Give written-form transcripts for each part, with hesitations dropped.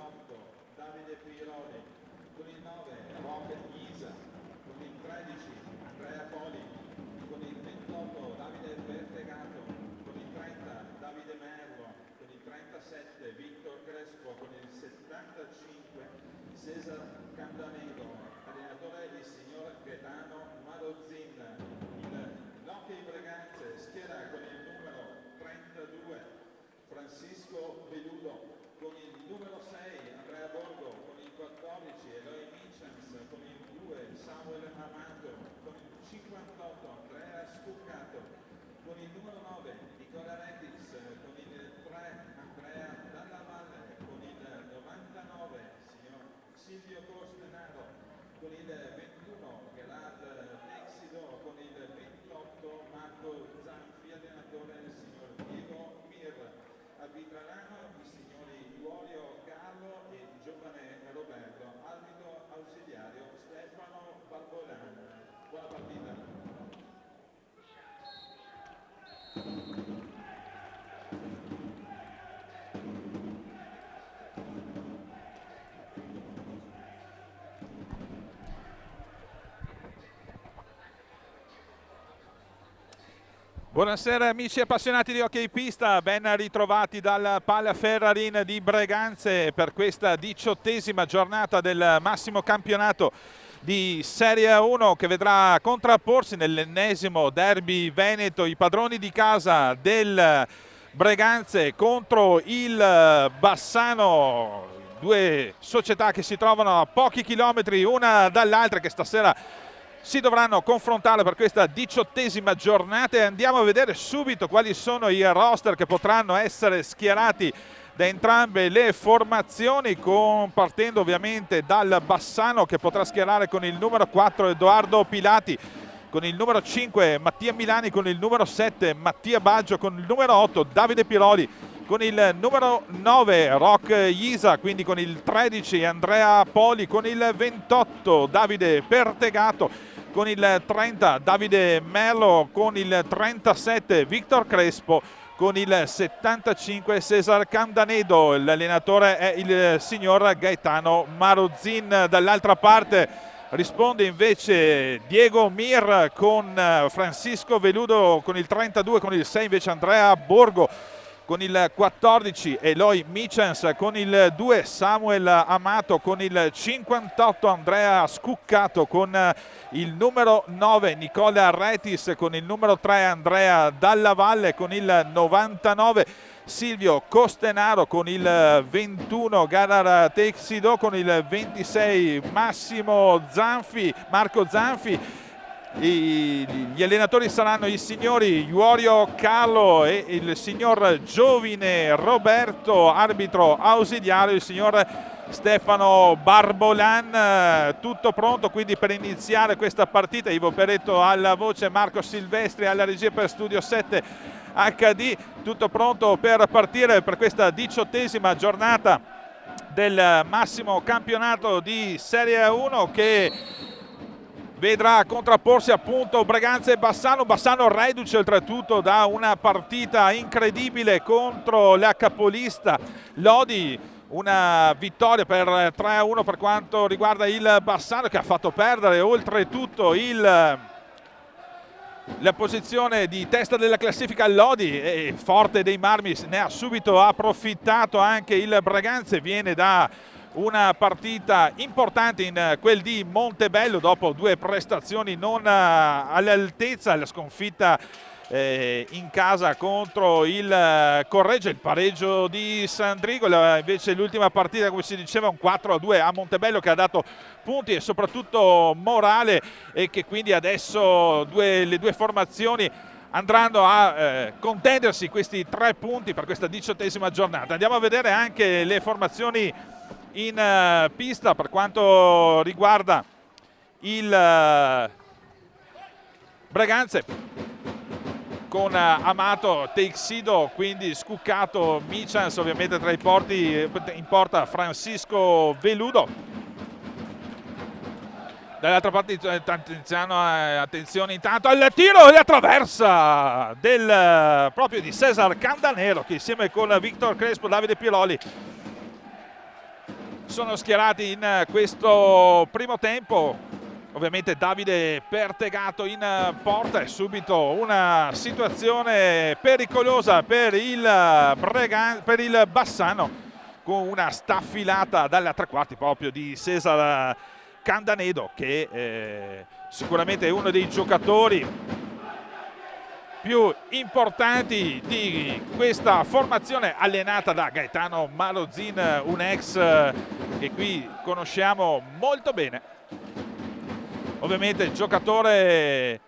28 Davide Piroli, con il 9 Roque Ghisa, con il 13 Andrea Poli, con il 28 Davide Bertegato, con il 30 Davide Merlo, con il 37 Victor Crespo, con il 75 Cesar Candanego, allenatore il signor Gaetano Marozzin. Il Hockey Breganze schiera con il numero 32 Francisco Veludo, con il numero 6 Andrea Borgo, con il 14 Eloy Michens, con il 2 Samuel Amato, con il 58 Andrea Scuccato, con il numero 9 Nicola Redis, con il 3 Andrea Dalla Valle, con il 99 signor Silvio Costenaro, con il 21 Gerard Texido, con il 28 Marco Zanfi, allenatore il signor Diego Mir, arbitrano i signori Iorio Carlo e giovane Roberto, arbitro ausiliario Stefano Barbolan. Buona partita. Buonasera amici appassionati di hockey pista, ben ritrovati dal Pala Ferrarin di Breganze per questa 18ª giornata del massimo campionato di Serie 1 che vedrà contrapporsi nell'ennesimo derby veneto i padroni di casa del Breganze contro il Bassano, due società che si trovano a pochi chilometri una dall'altra, che stasera si dovranno confrontare per questa 18ª giornata, e andiamo a vedere subito quali sono i roster che potranno essere schierati da entrambe le formazioni, partendo ovviamente dal Bassano, che potrà schierare con il numero 4 Edoardo Pilati, con il numero 5 Mattia Milani, con il numero 7 Mattia Baggio, con il numero 8 Davide Piroli, con il numero 9 Rock Isa, quindi con il 13 Andrea Poli, con il 28 Davide Pertegato, con il 30 Davide Merlo, con il 37 Victor Crespo, con il 75 Cesar Candanedo. L'allenatore è il signor Gaetano Marozzin. Dall'altra parte risponde invece Diego Mir con Francisco Veludo, con il 32, con il 6 invece Andrea Borgo, con il 14 Eloy Michens, con il 2 Samuel Amato, con il 58 Andrea Scuccato, con il numero 9 Nicola Retis, con il numero 3 Andrea Dalla Valle, con il 99 Silvio Costenaro, con il 21 Garar Texido, con il 26 Marco Zanfi. Gli allenatori saranno i signori Iorio Carlo e il signor Giovine Roberto, arbitro ausiliario il signor Stefano Barbolan. Tutto pronto quindi per iniziare questa partita. Ivo Peretto alla voce, Marco Silvestri alla regia per Studio 7 HD. Tutto pronto per partire per questa 18ª giornata del massimo campionato di Serie 1, che vedrà contrapporsi appunto Breganze e Bassano reduce oltretutto da una partita incredibile contro la capolista Lodi, una vittoria per 3-1 per quanto riguarda il Bassano, che ha fatto perdere oltretutto la posizione di testa della classifica Lodi, e forte dei marmi ne ha subito approfittato anche il Breganze. Viene da una partita importante in quel di Montebello dopo due prestazioni non all'altezza, la sconfitta in casa contro il Correggio, il pareggio di Sandrigo, invece l'ultima partita, come si diceva, un 4-2 a Montebello, che ha dato punti e soprattutto morale, e che quindi adesso le due formazioni andranno a contendersi questi 3 punti per questa 18ª giornata. Andiamo a vedere anche le formazioni in pista per quanto riguarda il Breganze, con Amato, Texido, quindi Scuccato, Michens ovviamente tra i porti, in porta Francisco Veludo. Dall'altra parte attenzione intanto al tiro e la traversa proprio di Cesar Candanero, che insieme con Victor Crespo, Davide Piroli sono schierati in questo primo tempo. Ovviamente Davide Pertegato in porta, e subito una situazione pericolosa per il Bassano, con una staffilata dalle tre quarti proprio di Cesar Candanedo, che sicuramente è uno dei giocatori più importanti di questa formazione allenata da Gaetano Marozin, un ex che qui conosciamo molto bene. Ovviamente il giocatore,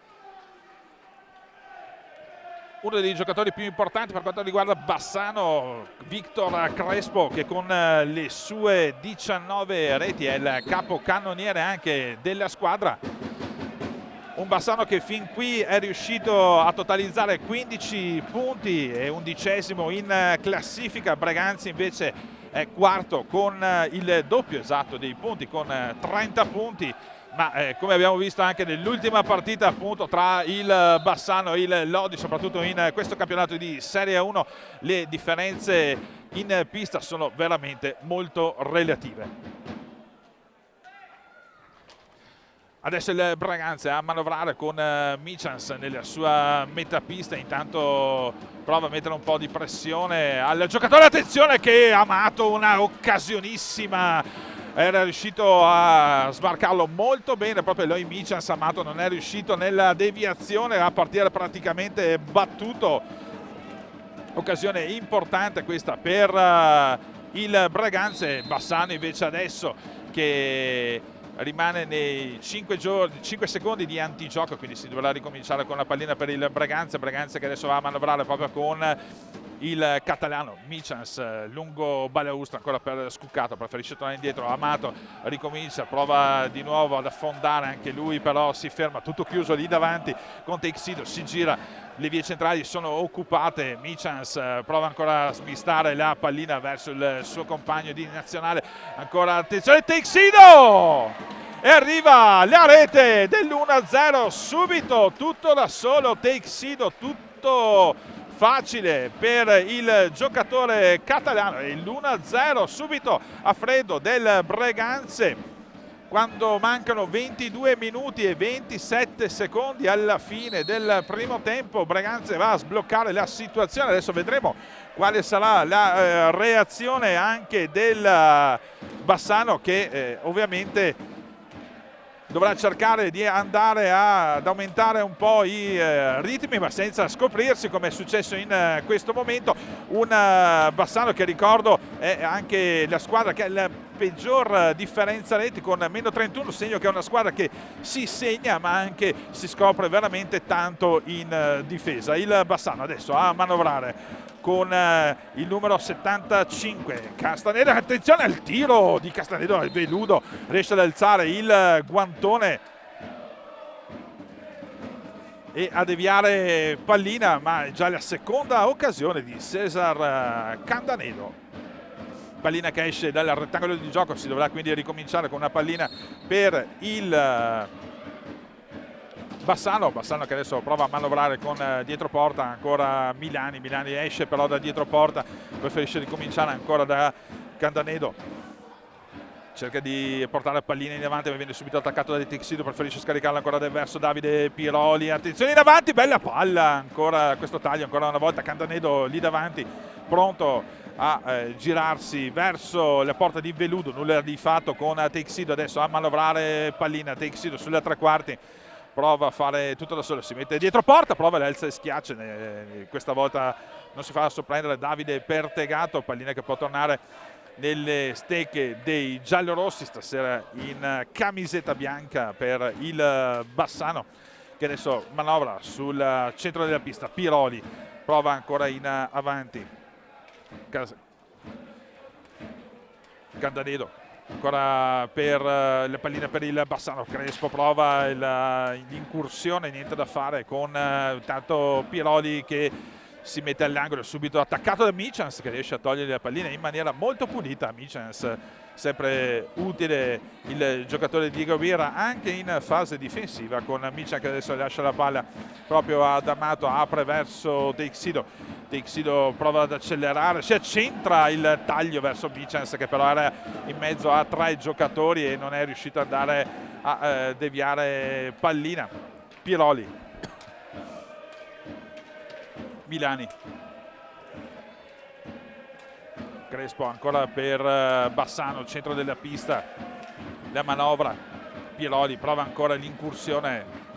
uno dei giocatori più importanti per quanto riguarda Bassano, Victor Crespo, che con le sue 19 reti è il capocannoniere anche della squadra. Un Bassano che fin qui è riuscito a totalizzare 15 punti e 11° in classifica. Breganzi invece è quarto con il doppio esatto dei punti, con 30 punti. Ma come abbiamo visto anche nell'ultima partita appunto tra il Bassano e il Lodi, soprattutto in questo campionato di Serie 1, le differenze in pista sono veramente molto relative. Adesso il Breganze a manovrare con Michans nella sua metà pista, intanto prova a mettere un po' di pressione al giocatore, attenzione che Amato, una occasionissima, era riuscito a sbarcarlo molto bene proprio Eloy Michans. Amato non è riuscito nella deviazione a partire praticamente battuto. Occasione importante questa per il Breganze. Bassano invece adesso che rimane nei 5 secondi di antigioco, quindi si dovrà ricominciare con la pallina per il Breganze che adesso va a manovrare proprio con il catalano Michans, lungo balaustra ancora per Scuccato, preferisce tornare indietro. Amato ricomincia, prova di nuovo ad affondare anche lui, però si ferma, tutto chiuso lì davanti con Teixido, si gira, le vie centrali sono occupate. Michans prova ancora a smistare la pallina verso il suo compagno di nazionale, ancora attenzione Teixido, e arriva la rete dell'1-0 subito, tutto da solo Teixido, tutto facile per il giocatore catalano, e l'1-0 subito a freddo del Breganze quando mancano 22 minuti e 27 secondi alla fine del primo tempo. Breganze va a sbloccare la situazione, adesso vedremo quale sarà la reazione anche del Bassano, che ovviamente dovrà cercare di andare ad aumentare un po' i ritmi, ma senza scoprirsi, come è successo in questo momento. Un Bassano che, ricordo, è anche la squadra che ha la peggior differenza reti, con meno 31, segno che è una squadra che si segna ma anche si scopre veramente tanto in difesa. Il Bassano adesso a manovrare con il numero 75 Castanedo, attenzione al tiro di Castanedo, il veludo riesce ad alzare il guantone e a deviare pallina, ma è già la seconda occasione di Cesar Candanedo. Pallina che esce dal rettangolo di gioco, si dovrà quindi ricominciare con una pallina per il Bassano che adesso prova a manovrare con dietro porta ancora Milani esce però da dietro porta, preferisce ricominciare ancora da Candanedo, cerca di portare la pallina in avanti ma viene subito attaccato da Teixido, preferisce scaricarla ancora verso Davide Piroli, attenzione in avanti, bella palla, ancora questo taglio, ancora una volta Candanedo lì davanti pronto a girarsi verso la porta di Veludo, nulla di fatto con Teixido, adesso a manovrare pallina Teixido sulle tre quarti, prova a fare tutto da solo, si mette dietro porta, prova l'alza e schiaccia, questa volta non si fa sorprendere Davide Pertegato, pallina che può tornare nelle stecche dei giallorossi, stasera in camisetta bianca per il Bassano, che adesso manovra sul centro della pista. Piroli prova ancora in avanti, Candanedo ancora per le palline per il Bassano, Crespo prova l'incursione, niente da fare con tanto Piroli che si mette all'angolo, subito attaccato da Michans che riesce a togliere la pallina in maniera molto pulita. Michans sempre utile, il giocatore di Diego Birra anche in fase difensiva, con Michans che adesso lascia la palla proprio ad Amato, apre verso Teixido, Teixido prova ad accelerare, si accentra il taglio verso Micians, che però era in mezzo a 3 giocatori e non è riuscito ad andare a deviare pallina. Piroli, Milani, Crespo ancora per Bassano, centro della pista, la manovra, Piroli prova ancora l'incursione,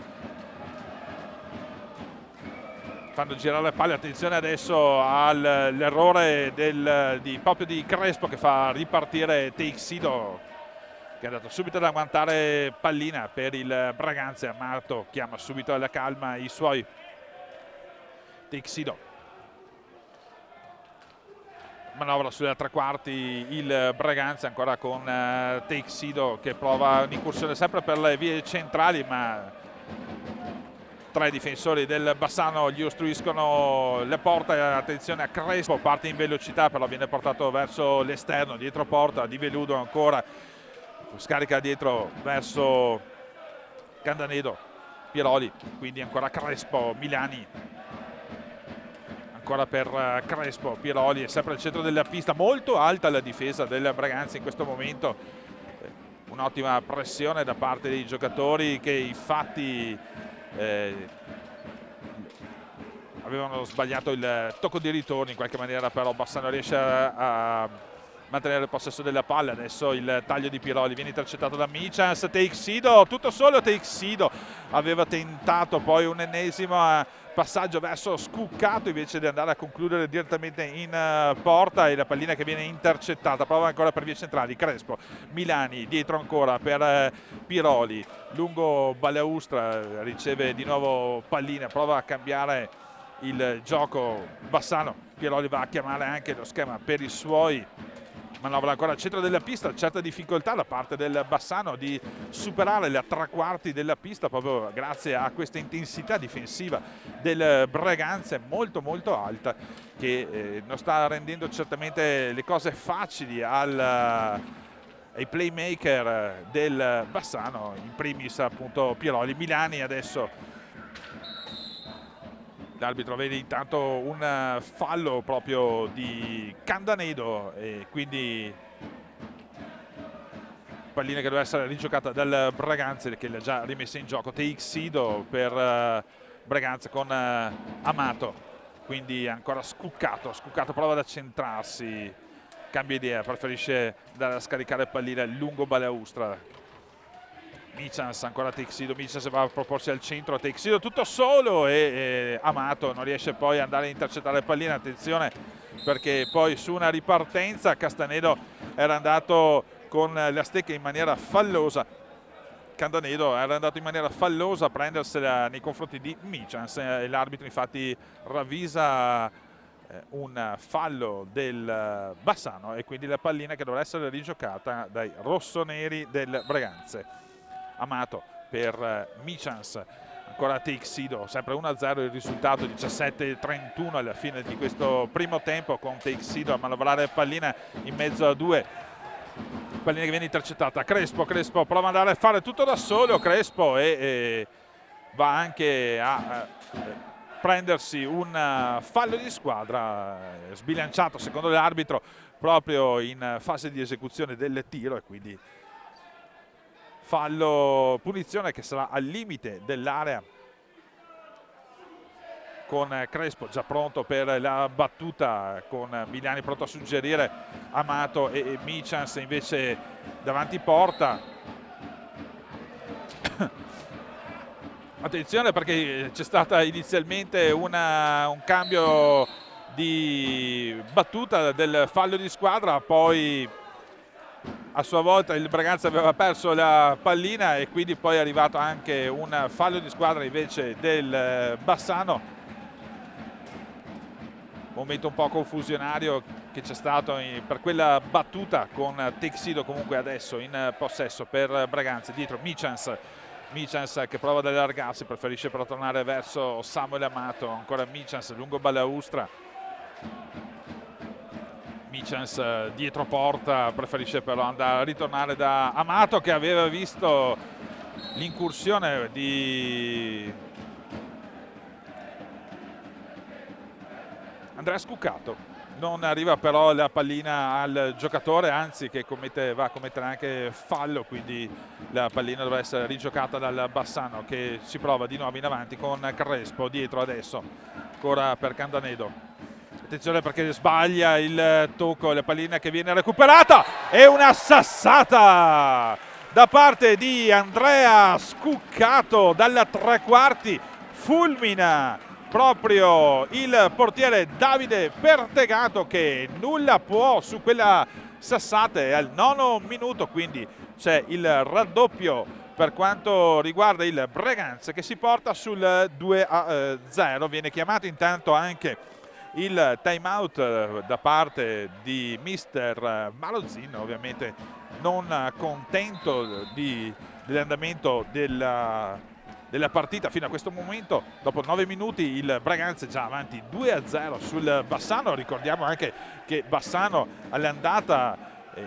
fanno girare le palle. Attenzione adesso all'errore proprio di Crespo, che fa ripartire Teixido, che è andato subito ad agguantare pallina per il Braganza. Amato chiama subito alla calma i suoi. Teixido, manovra sulla tre quarti il Braganza, ancora con Teixido che prova un'incursione sempre per le vie centrali, ma 3 difensori del Bassano gli ostruiscono le porte. Attenzione a Crespo, parte in velocità però viene portato verso l'esterno, dietro porta Di Veludo, ancora scarica dietro verso Candanedo, Piroli, quindi ancora Crespo, Milani ancora per Crespo, Piroli è sempre al centro della pista, molto alta la difesa del Braganza in questo momento, un'ottima pressione da parte dei giocatori che infatti avevano sbagliato il tocco di ritorno in qualche maniera, però Bassano riesce a mantenere il possesso della palla. Adesso il taglio di Piroli viene intercettato da Micians. Teixido, tutto solo Teixido, aveva tentato poi un ennesimo passaggio verso Scuccato invece di andare a concludere direttamente in porta, e la pallina che viene intercettata. Prova ancora per vie centrali Crespo, Milani dietro ancora per Piroli, lungo Balaustra, riceve di nuovo pallina, prova a cambiare il gioco Bassano. Piroli va a chiamare anche lo schema per i suoi, manovra ancora al centro della pista, certa difficoltà da parte del Bassano di superare la tre quarti della pista proprio grazie a questa intensità difensiva del Braganza molto molto alta, che non sta rendendo certamente le cose facili ai playmaker del Bassano, in primis appunto Piroli. Milani adesso, l'arbitro vede intanto un fallo proprio di Candanedo e quindi pallina che deve essere rigiocata dal Braganza, che l'ha già rimessa in gioco. Teixido per Braganza con Amato, quindi ancora Scuccato prova ad accentrarsi, cambia idea, preferisce andare a scaricare pallina lungo Balaustra. Micians, ancora Teixido, Micians va a proporsi al centro, Teixido tutto solo e Amato non riesce poi ad andare a intercettare pallina. Attenzione perché poi su una ripartenza Castanedo era andato con la stecca in maniera fallosa, Candanedo era andato in maniera fallosa a prendersela nei confronti di Micians, e l'arbitro infatti ravvisa un fallo del Bassano e quindi la pallina che dovrà essere rigiocata dai rossoneri del Braganza. Amato per Micians, ancora Teixido, sempre 1-0 il risultato, 17-31 alla fine di questo primo tempo, con Teixido a manovrare pallina in mezzo a 2, pallina che viene intercettata. Crespo prova ad andare a fare tutto da solo Crespo e va anche a prendersi un fallo di squadra sbilanciato secondo l'arbitro proprio in fase di esecuzione del tiro, e quindi fallo, punizione che sarà al limite dell'area, con Crespo già pronto per la battuta, con Milani pronto a suggerire Amato e Micians invece davanti porta. Attenzione perché c'è stata inizialmente un cambio di battuta del fallo di squadra, poi a sua volta il Braganza aveva perso la pallina e quindi poi è arrivato anche un fallo di squadra invece del Bassano. Momento un po' confusionario che c'è stato per quella battuta, con Teixido comunque adesso in possesso per Braganza. Dietro Micians che prova ad allargarsi, preferisce però tornare verso Samuel Amato, ancora Micians lungo Balaustra. Micians dietro porta, preferisce però andare a ritornare da Amato, che aveva visto l'incursione di Andrea Scuccato. Non arriva però la pallina al giocatore, anzi che va a commettere anche fallo, quindi la pallina dovrà essere rigiocata dal Bassano, che si prova di nuovo in avanti con Crespo dietro adesso, ancora per Candanedo. Attenzione perché sbaglia il tocco, la pallina che viene recuperata e una sassata da parte di Andrea Scuccato dalla tre quarti, fulmina proprio il portiere Davide Pertegato, che nulla può su quella sassata. È al 9° minuto, quindi c'è il raddoppio per quanto riguarda il Breganze, che si porta sul 2-0. Viene chiamato intanto anche il time out da parte di mister Malozin, ovviamente non contento dell'andamento della partita fino a questo momento. Dopo 9 minuti il Breganze già avanti 2-0 sul Bassano. Ricordiamo anche che Bassano all'andata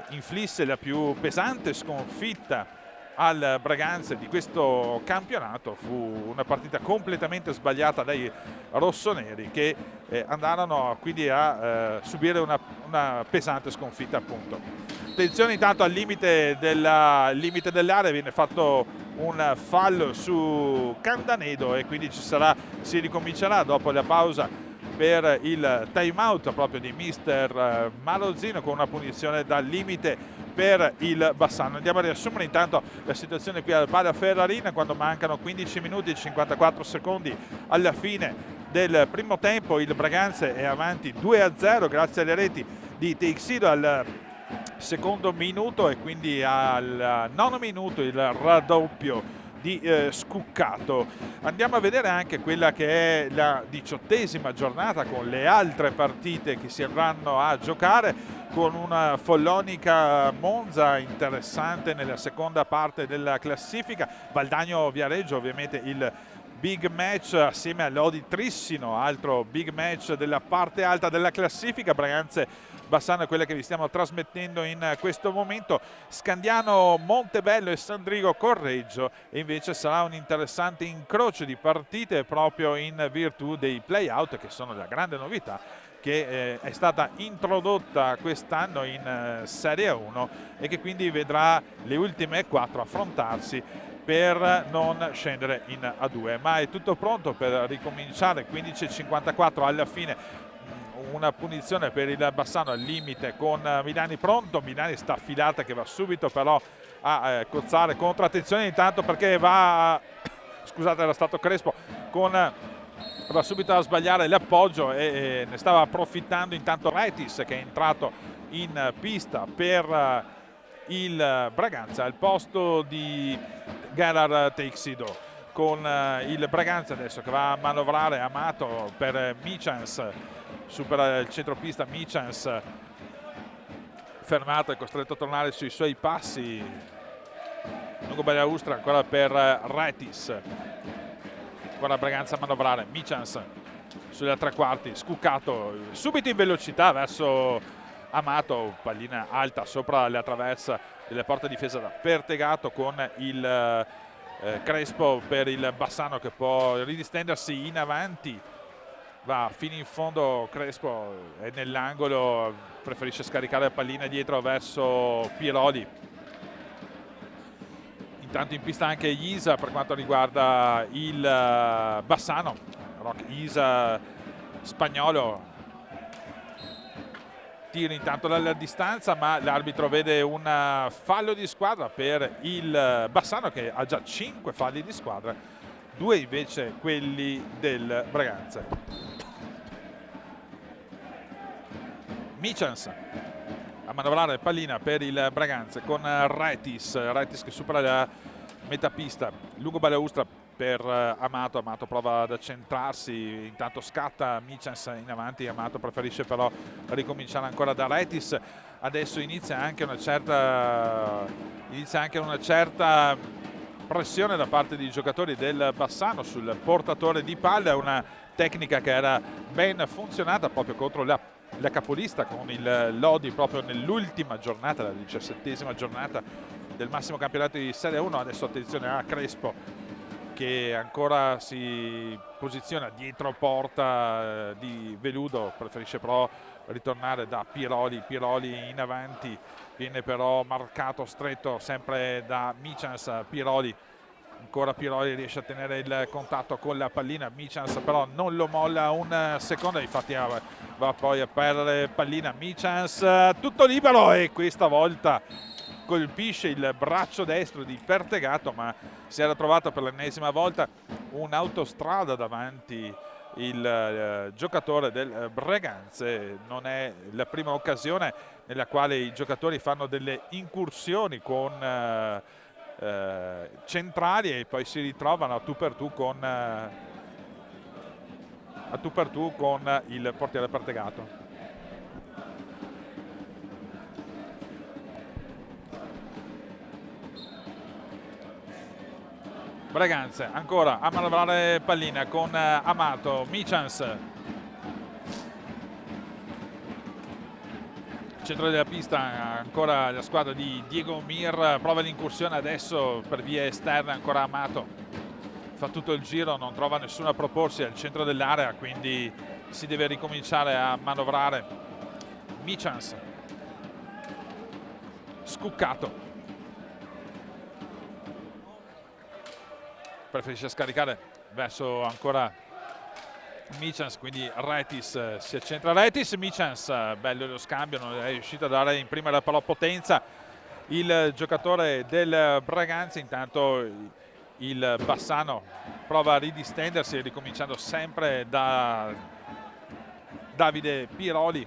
inflisse la più pesante sconfitta al Breganze di questo campionato. Fu una partita completamente sbagliata dai rossoneri, che andarono quindi a subire una pesante sconfitta, appunto. Attenzione intanto al limite dell'area, viene fatto un fallo su Candanedo e quindi si ricomincerà dopo la pausa per il time out proprio di mister Malozino, con una punizione dal limite per il Bassano. Andiamo a riassumere intanto la situazione qui al Palla Ferrarina, quando mancano 15 minuti e 54 secondi alla fine del primo tempo. Il Breganze è avanti 2-0 grazie alle reti di Teixido al secondo minuto, e quindi al 9° minuto il raddoppio di Scuccato. Andiamo a vedere anche quella che è la 18ª giornata, con le altre partite che si andranno a giocare, con una Follonica Monza interessante nella seconda parte della classifica. Valdagno Viareggio, ovviamente il big match assieme a Lodi Trissino, altro big match della parte alta della classifica. Breganze Bassano è quella che vi stiamo trasmettendo in questo momento. Scandiano Montebello e Sandrigo Correggio, e invece sarà un interessante incrocio di partite proprio in virtù dei play-out, che sono la grande novità che è stata introdotta quest'anno in Serie 1 e che quindi vedrà le ultime 4 affrontarsi per non scendere in A2. Ma è tutto pronto per ricominciare. 15:54 alla fine. Una punizione per il Bassano al limite con Milani pronto. Milani sta affilata, che va subito però a cozzare contro. Attenzione intanto perché scusate, era stato Crespo, va subito a sbagliare l'appoggio e ne stava approfittando intanto Retis, che è entrato in pista per il Braganza al posto di Gerard Teixido, con il Braganza adesso che va a manovrare Amato per Michans. Supera il centropista Michans, fermato e costretto a tornare sui suoi passi. Lungo Balaustra ancora per Retis, ancora Braganza a manovrare. Michans sulle tre quarti, Scuccato subito in velocità verso Amato, pallina alta sopra la traversa delle porte difesa da Pertegato, con il Crespo per il Bassano, che può ridistendersi in avanti. Va fino in fondo Crespo, è nell'angolo, preferisce scaricare la pallina dietro verso Piroli. Intanto in pista anche Isa per quanto riguarda il Bassano. Rock Isa spagnolo, tiro intanto dalla distanza, ma l'arbitro vede un fallo di squadra per il Bassano, che ha già 5 falli di squadra, 2 invece quelli del Braganza. Michans a manovrare pallina per il Braganza con Retis che supera la metapista. Lungo Balaustra per Amato prova ad accentrarsi, intanto scatta Michans in avanti. Amato preferisce però ricominciare ancora da Retis. Adesso inizia anche una certa pressione da parte dei giocatori del Bassano sul portatore di palla, una tecnica che era ben funzionata proprio contro la capolista con il Lodi proprio nell'ultima giornata, la 17ª giornata del massimo campionato di Serie 1. Adesso attenzione a Crespo che ancora si posiziona dietro porta di Veludo, preferisce però ritornare da Piroli in avanti, viene però marcato stretto sempre da Michans. Ancora Piroli riesce a tenere il contatto con la pallina, Michans però non lo molla un secondo, infatti va poi a perdere pallina. Michans tutto libero e questa volta colpisce il braccio destro di Pertegato, ma si era trovato per l'ennesima volta un'autostrada davanti il giocatore del Breganze. Non è la prima occasione nella quale i giocatori fanno delle incursioni con centrali e poi si ritrovano a tu per tu con il portiere Pertegato. Breganze ancora a manovrare pallina con Amato, Michans, centro della pista ancora la squadra di Diego Mir, prova l'incursione adesso per via esterna, ancora Amato fa tutto il giro, non trova nessuno a proporsi al centro dell'area, quindi si deve ricominciare a manovrare. Michans, Scuccato, preferisce scaricare verso ancora Michans, quindi Retis, si accentra Retis, Michans, bello lo scambio, non è riuscito a dare in prima però potenza il giocatore del Braganza. Intanto il Bassano prova a ridistendersi, ricominciando sempre da Davide Piroli.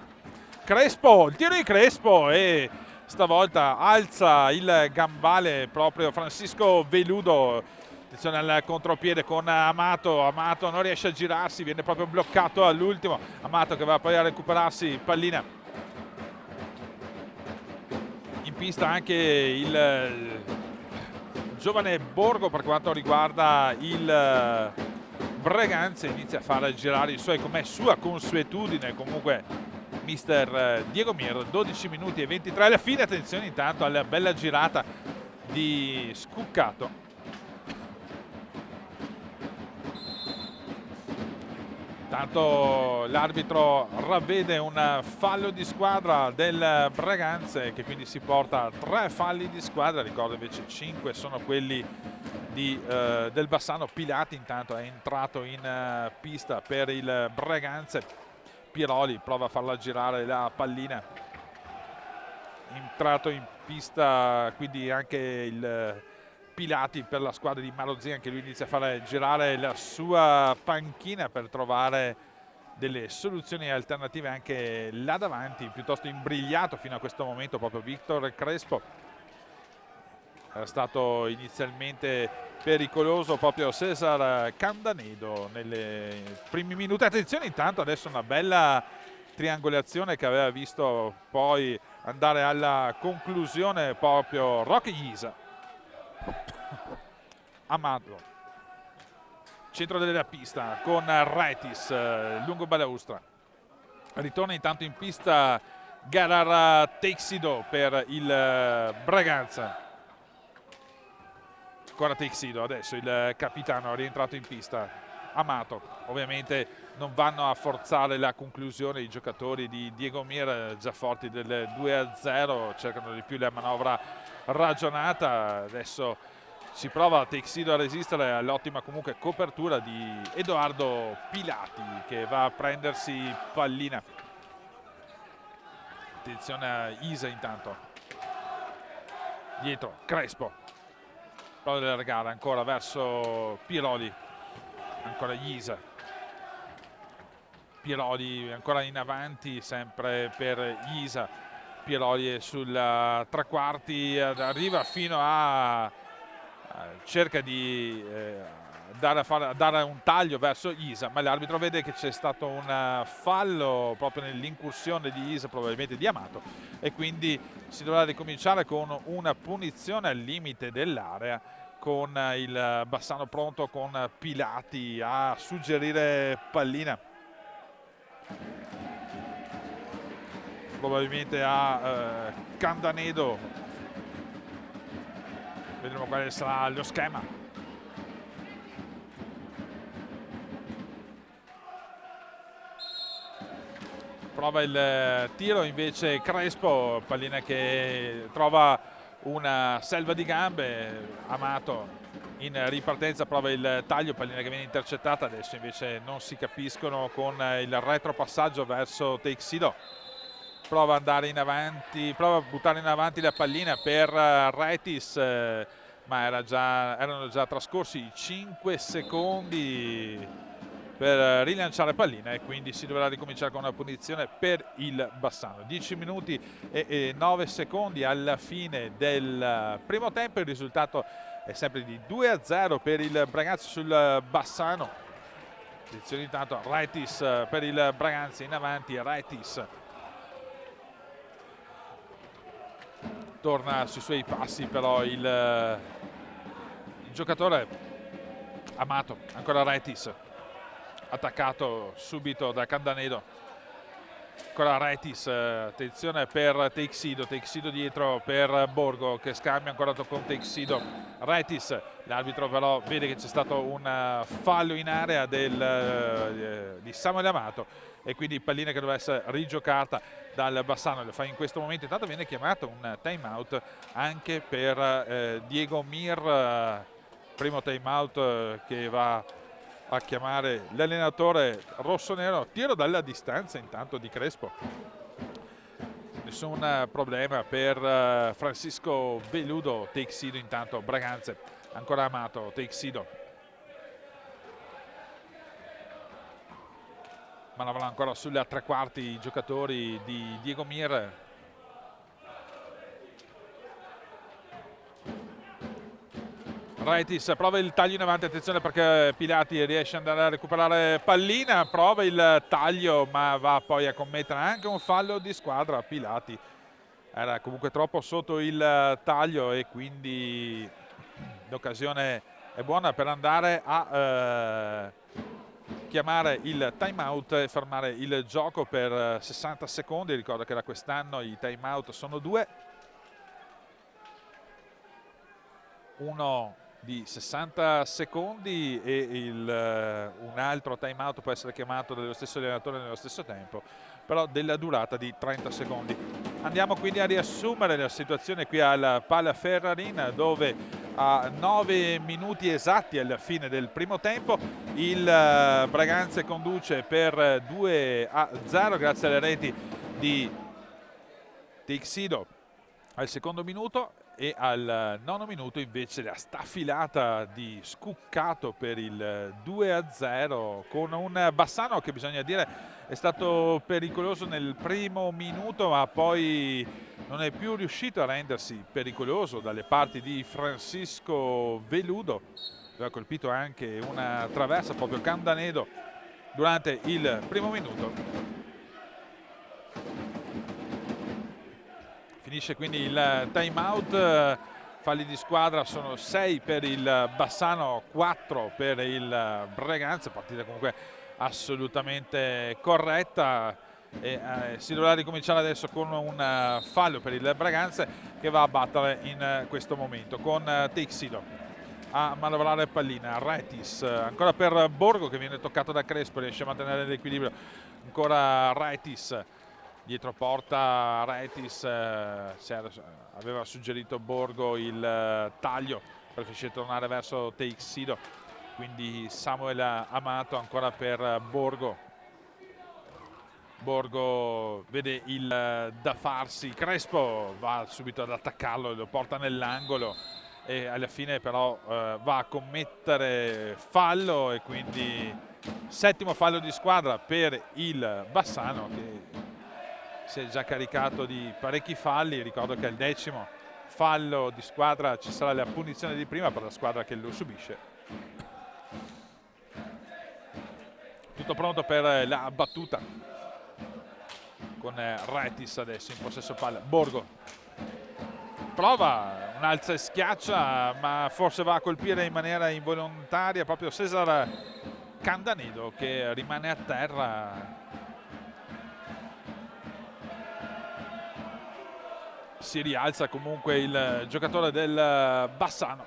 Crespo, il tiro di Crespo e stavolta alza il gambale proprio Francisco Veludo. Attenzione al contropiede con Amato, Amato non riesce a girarsi, viene proprio bloccato all'ultimo. Amato che va poi a recuperarsi pallina. In pista anche il giovane Borgo per quanto riguarda il Breganze, inizia a far girare i suoi come sua consuetudine comunque mister Diego Mir. 12 minuti e 23 alla fine, attenzione intanto alla bella girata di Scuccato. Tanto l'arbitro ravvede un fallo di squadra del Breganze, che quindi si porta a 3 falli di squadra. Ricordo invece 5 sono quelli del Bassano. Pilati intanto è entrato in pista per il Breganze. Piroli prova a farla girare la pallina. Entrato in pista quindi anche il Pilati per la squadra di Marozzi, anche lui inizia a fare girare la sua panchina per trovare delle soluzioni alternative anche là davanti. Piuttosto imbrigliato fino a questo momento proprio Victor Crespo, era stato inizialmente pericoloso proprio Cesar Candanedo nei primi minuti. Attenzione intanto adesso una bella triangolazione che aveva visto poi andare alla conclusione proprio Rocky Ghisa. Amato, centro della pista con Retis, lungo balaustra. Ritorna intanto in pista Garar Texido per il Braganza. Ancora Texido, adesso il capitano è rientrato in pista. Amato, ovviamente non vanno a forzare la conclusione i giocatori di Diego Mir, già forti del 2-0, cercano di più la manovra ragionata. Adesso si prova Texido a resistere all'ottima comunque copertura di Edoardo Pilati, che va a prendersi pallina. Attenzione a Isa intanto, dietro Crespo, prova di allargare ancora verso Piroli, ancora Isa, Piroli ancora in avanti sempre per Isa. Piroli è sul tre quarti, arriva fino a cerca di dare un taglio verso Isa, ma l'arbitro vede che c'è stato un fallo proprio nell'incursione di Isa, probabilmente di Amato, e quindi si dovrà ricominciare con una punizione al limite dell'area, con il Bassano pronto con Pilati a suggerire pallina probabilmente a Candanedo. Vedremo quale sarà lo schema. prova il tiro invece Crespo, pallina che trova una selva di gambe. Amato in ripartenza prova il taglio, pallina che viene intercettata, adesso invece non si capiscono con il retropassaggio verso Teixeira. Prova ad andare in avanti, prova a buttare in avanti la pallina per Retis, ma erano già trascorsi 5 secondi per rilanciare pallina, e quindi si dovrà ricominciare con una punizione per il Bassano. 10 minuti e 9 secondi alla fine del primo tempo, il risultato è sempre di 2-0 per il Braganza sul Bassano. Attenzione intanto, Retis per il Braganza in avanti, Retis torna sui suoi passi, però il giocatore Amato, ancora Retis, attaccato subito da Candanedo. Ancora Retis, attenzione per Teixeira dietro per Borgo che scambia ancora con Teixeira. Retis, l'arbitro però vede che c'è stato un fallo in area di Samuel Amato, e quindi pallina che doveva essere rigiocata dal Bassano, lo fa in questo momento. Intanto viene chiamato un time out anche per Diego Mir, primo time out che va a chiamare l'allenatore rossonero. Tiro dalla distanza intanto di Crespo, nessun problema per Francisco Veludo. Teixeira intanto, Braganza, ancora Amato, Teixeira manovrano ancora sulle tre quarti i giocatori di Diego Mir. Retis prova il taglio in avanti, attenzione perché Pilati riesce ad andare a recuperare pallina, prova il taglio ma va poi a commettere anche un fallo di squadra. Pilati era comunque troppo sotto il taglio, e quindi l'occasione è buona per andare a chiamare il time out e fermare il gioco per 60 secondi. Ricordo che da quest'anno i time out sono 2, uno di 60 secondi e un altro time out può essere chiamato dallo stesso allenatore nello stesso tempo, però della durata di 30 secondi. Andiamo quindi a riassumere la situazione qui al Pala Ferrarin, dove a 9 minuti esatti alla fine del primo tempo il Braganza conduce per 2-0 grazie alle reti di Teixeira al secondo minuto, e al nono minuto invece la staffilata di Scuccato per il 2-0, con un Bassano che, bisogna dire, è stato pericoloso nel primo minuto ma poi non è più riuscito a rendersi pericoloso dalle parti di Francisco Veludo. Aveva colpito anche una traversa proprio Candanedo durante il primo minuto. Finisce quindi il time out, falli di squadra sono 6 per il Bassano, 4 per il Braganza, partita comunque assolutamente corretta, e si dovrà ricominciare adesso con un fallo per il Braganza che va a battere in questo momento con Teixeira a manovrare pallina. Retis ancora per Borgo che viene toccato da Crespo, riesce a mantenere l'equilibrio, ancora Retis dietro porta. Retis aveva suggerito Borgo il taglio, preferisce tornare verso Teixeira, quindi Samuel Amato ancora per Borgo. Borgo vede il da farsi, Crespo va subito ad attaccarlo, lo porta nell'angolo e alla fine però va a commettere fallo, e quindi settimo fallo di squadra per il Bassano, che si è già caricato di parecchi falli. Ricordo che al 10° fallo di squadra ci sarà la punizione di prima per la squadra che lo subisce. Tutto pronto per la battuta con Retis adesso in possesso palla. Borgo prova un alza e schiaccia, ma forse va a colpire in maniera involontaria proprio Cesar Candanedo, che rimane a terra. Si rialza comunque il giocatore del Bassano,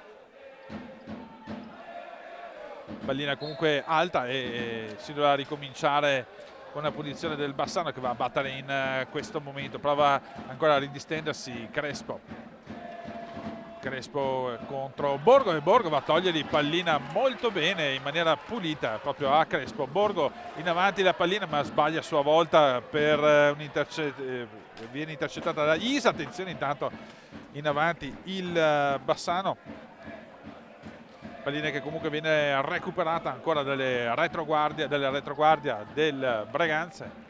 pallina comunque alta, e si dovrà ricominciare con la punizione del Bassano che va a battere in questo momento. Prova ancora a ridistendersi Crespo contro Borgo, e Borgo va a togliergli pallina molto bene, in maniera pulita, proprio a Crespo. Borgo in avanti la pallina, ma sbaglia a sua volta per viene intercettata da Isa. Attenzione intanto in avanti il Bassano, pallina che comunque viene recuperata ancora dalle retroguardia del Breganze.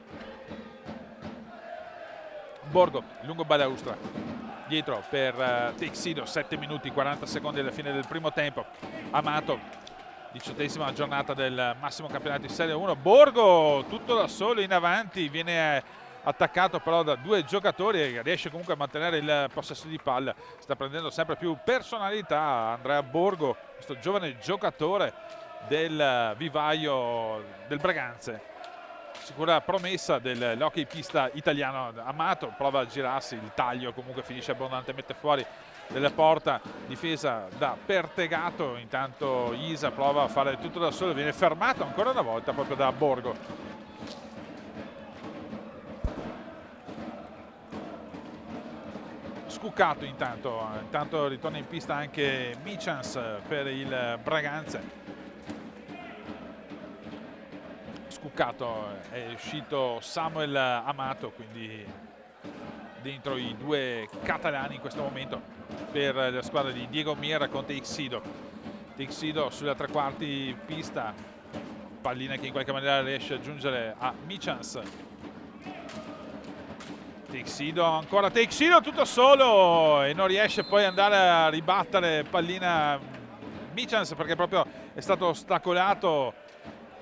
Borgo lungo Balaustra, dietro per Teixido, 7 minuti 40 secondi alla fine del primo tempo. Amato, 18ª giornata del massimo campionato di Serie 1. Borgo tutto da solo in avanti, viene attaccato però da due giocatori e riesce comunque a mantenere il possesso di palla. Sta prendendo sempre più personalità Andrea Borgo, questo giovane giocatore del vivaio del Breganze. Sicura promessa dell'hockey pista italiano. Amato prova a girarsi, il taglio comunque finisce abbondantemente fuori della porta, difesa da Pertegato. Intanto Isa prova a fare tutto da solo, viene fermato ancora una volta proprio da Borgo. Scuccato intanto ritorna in pista anche Michans per il Breganze. Scuccato, è uscito Samuel Amato, quindi dentro i due catalani in questo momento per la squadra di Diego Miera con Teixido sulla tre quarti pista, pallina che in qualche maniera riesce a giungere a Michans. Ancora Teixido tutto solo e non riesce poi ad andare a ribattere pallina Michans, perché proprio è stato ostacolato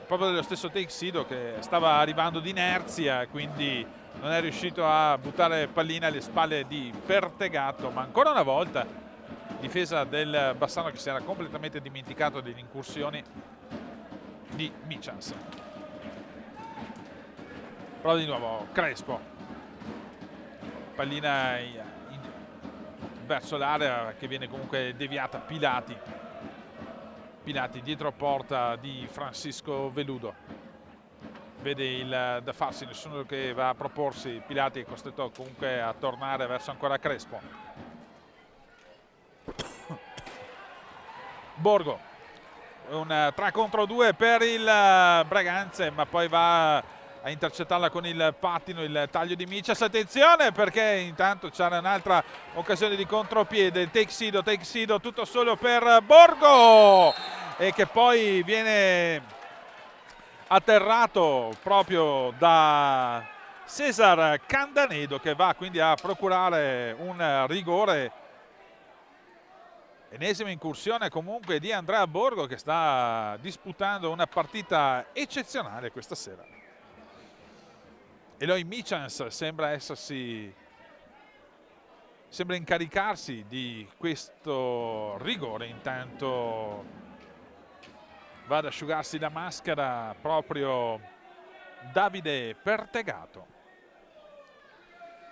proprio dello stesso Teixido che stava arrivando d'inerzia, quindi non è riuscito a buttare pallina alle spalle di Pertegato. Ma ancora una volta difesa del Bassano che si era completamente dimenticato delle incursioni di Michans. Prova di nuovo Crespo, pallina verso l'area che viene comunque deviata. Pilati dietro porta di Francisco Veludo, vede il da farsi, nessuno che va a proporsi. Pilati è costretto comunque a tornare verso ancora Crespo. Borgo, un 3 contro 2 per il Breganze, ma poi va a intercettarla con il pattino, il taglio di Michas. Attenzione, perché intanto c'era un'altra occasione di contropiede. Teixido tutto solo per Borgo, e che poi viene atterrato proprio da Cesar Candanedo, che va quindi a procurare un rigore. Ennesima incursione comunque di Andrea Borgo, che sta disputando una partita eccezionale questa sera. Eloy Michans sembra incaricarsi di questo rigore. Intanto va ad asciugarsi la maschera proprio Davide Pertegato.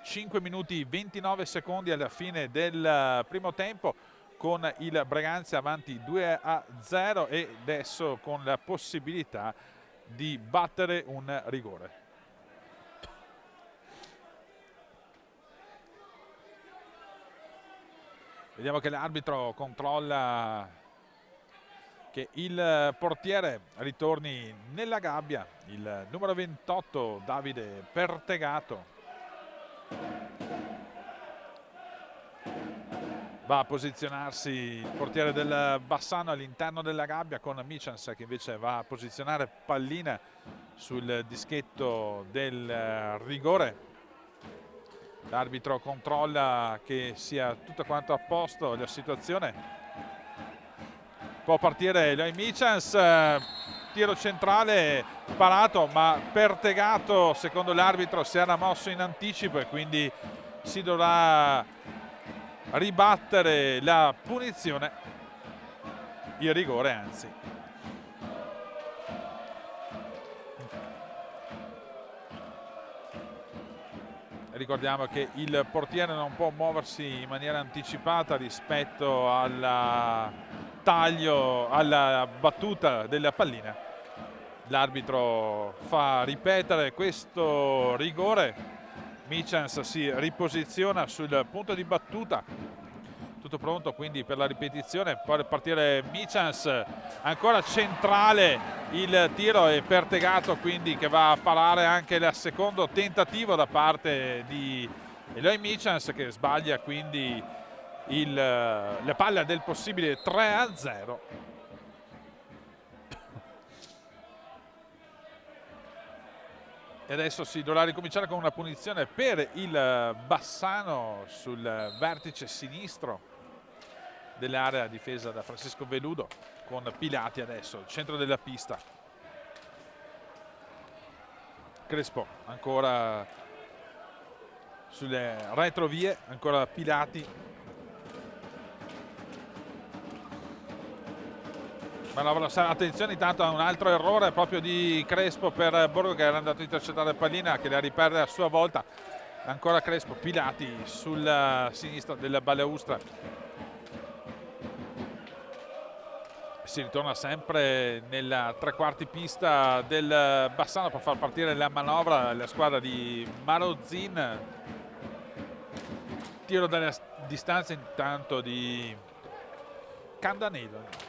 5 minuti 29 secondi alla fine del primo tempo, con il Breganze avanti 2-0 e adesso con la possibilità di battere un rigore. Vediamo che l'arbitro controlla che il portiere ritorni nella gabbia, il numero 28 Davide Pertegato. Va a posizionarsi il portiere del Bassano all'interno della gabbia, con Michans che invece va a posizionare pallina sul dischetto del rigore. L'arbitro controlla che sia tutto quanto a posto la situazione. Può partire Eloy Michans, tiro centrale parato, ma Pertegato secondo l'arbitro si era mosso in anticipo e quindi si dovrà ribattere la punizione, il rigore anzi. Ricordiamo che il portiere non può muoversi in maniera anticipata rispetto al taglio, alla battuta della pallina. L'arbitro fa ripetere questo rigore, Michels si riposiziona sul punto di battuta, tutto pronto quindi per la ripetizione, poi partire Michels, ancora centrale il tiro e Pertegato quindi che va a parare anche il secondo tentativo da parte di Eloy Michels, che sbaglia quindi la palla del possibile 3-0. E adesso si dovrà ricominciare con una punizione per il Bassano sul vertice sinistro dell'area difesa da Francisco Veludo, con Pilati adesso al centro della pista. Crespo ancora sulle retrovie, ancora Pilati. Attenzione intanto a un altro errore proprio di Crespo per Borgo, che era andato a intercettare pallina, che la riperde a sua volta. Ancora Crespo, Pilati sulla sinistra della balaustra. Si ritorna sempre nella tre quarti pista del Bassano per far partire la manovra, la squadra di Marozin. Tiro dalla distanza intanto di Candanedo.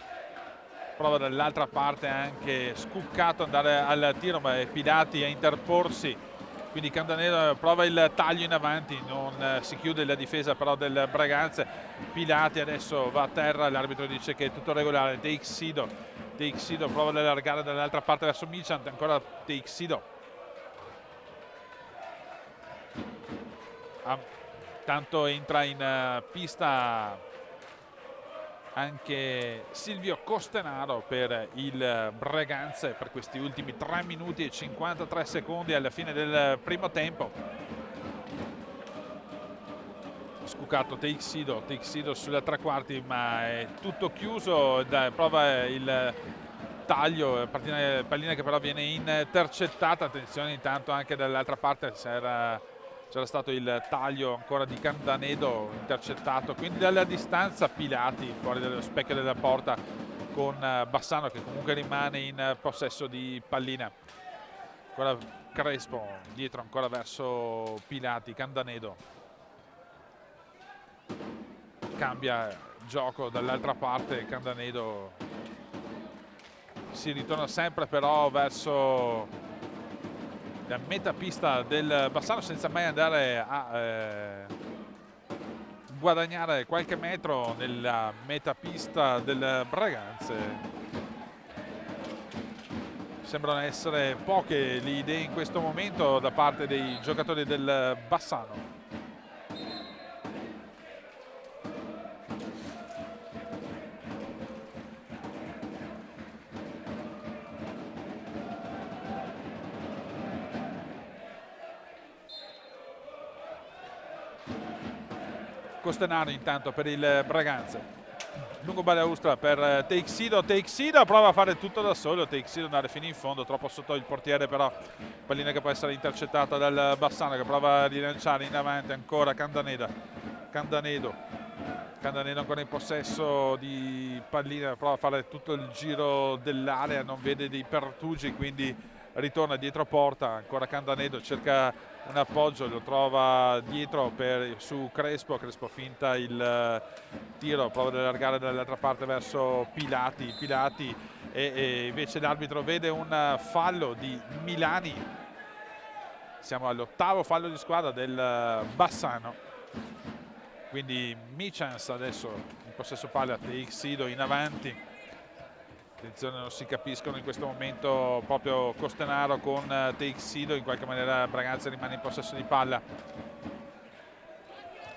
Prova dall'altra parte anche Scuccato ad andare al tiro, ma è Pilati a interporsi, quindi Candanedo prova il taglio in avanti, non si chiude la difesa però del Braganza. Pilati adesso va a terra, l'arbitro dice che è tutto regolare. Teixido prova ad allargare dall'altra parte verso Michant, ancora Teixido. Tanto entra in pista anche Silvio Costenaro per il Braganza per questi ultimi 3 minuti e 53 secondi alla fine del primo tempo. Scuccato Teixido sulla tre quarti, ma è tutto chiuso, prova il taglio, pallina che però viene intercettata. Attenzione intanto anche dall'altra parte, c'era stato il taglio ancora di Candanedo intercettato, quindi dalla distanza Pilati fuori dallo specchio della porta con Bassano che comunque rimane in possesso di pallina. Ancora Crespo dietro ancora verso Pilati, Candanedo cambia gioco dall'altra parte, Candanedo si ritorna sempre però verso la metapista del Bassano senza mai andare a guadagnare qualche metro nella metapista del Braganza. Sembrano essere poche le idee in questo momento da parte dei giocatori del Bassano. Costenaro intanto per il Braganza, lungo balaustra per Teixido prova a fare tutto da solo, Teixido andare fino in fondo, troppo sotto il portiere però, pallina che può essere intercettata dal Bassano che prova a rilanciare in avanti. Ancora Candanedo ancora in possesso di pallina, prova a fare tutto il giro dell'area, non vede dei pertugi quindi ritorna dietro porta. Ancora Candanedo cerca un appoggio, lo trova dietro su Crespo finta il tiro, prova ad allargare dall'altra parte verso Pilati e invece l'arbitro vede un fallo di Milani. Siamo all'8º fallo di squadra del Bassano, quindi Michels adesso in possesso palla, Teixido in avanti. Attenzione, non si capiscono in questo momento proprio Costenaro con Teixido, in qualche maniera Braganza rimane in possesso di palla.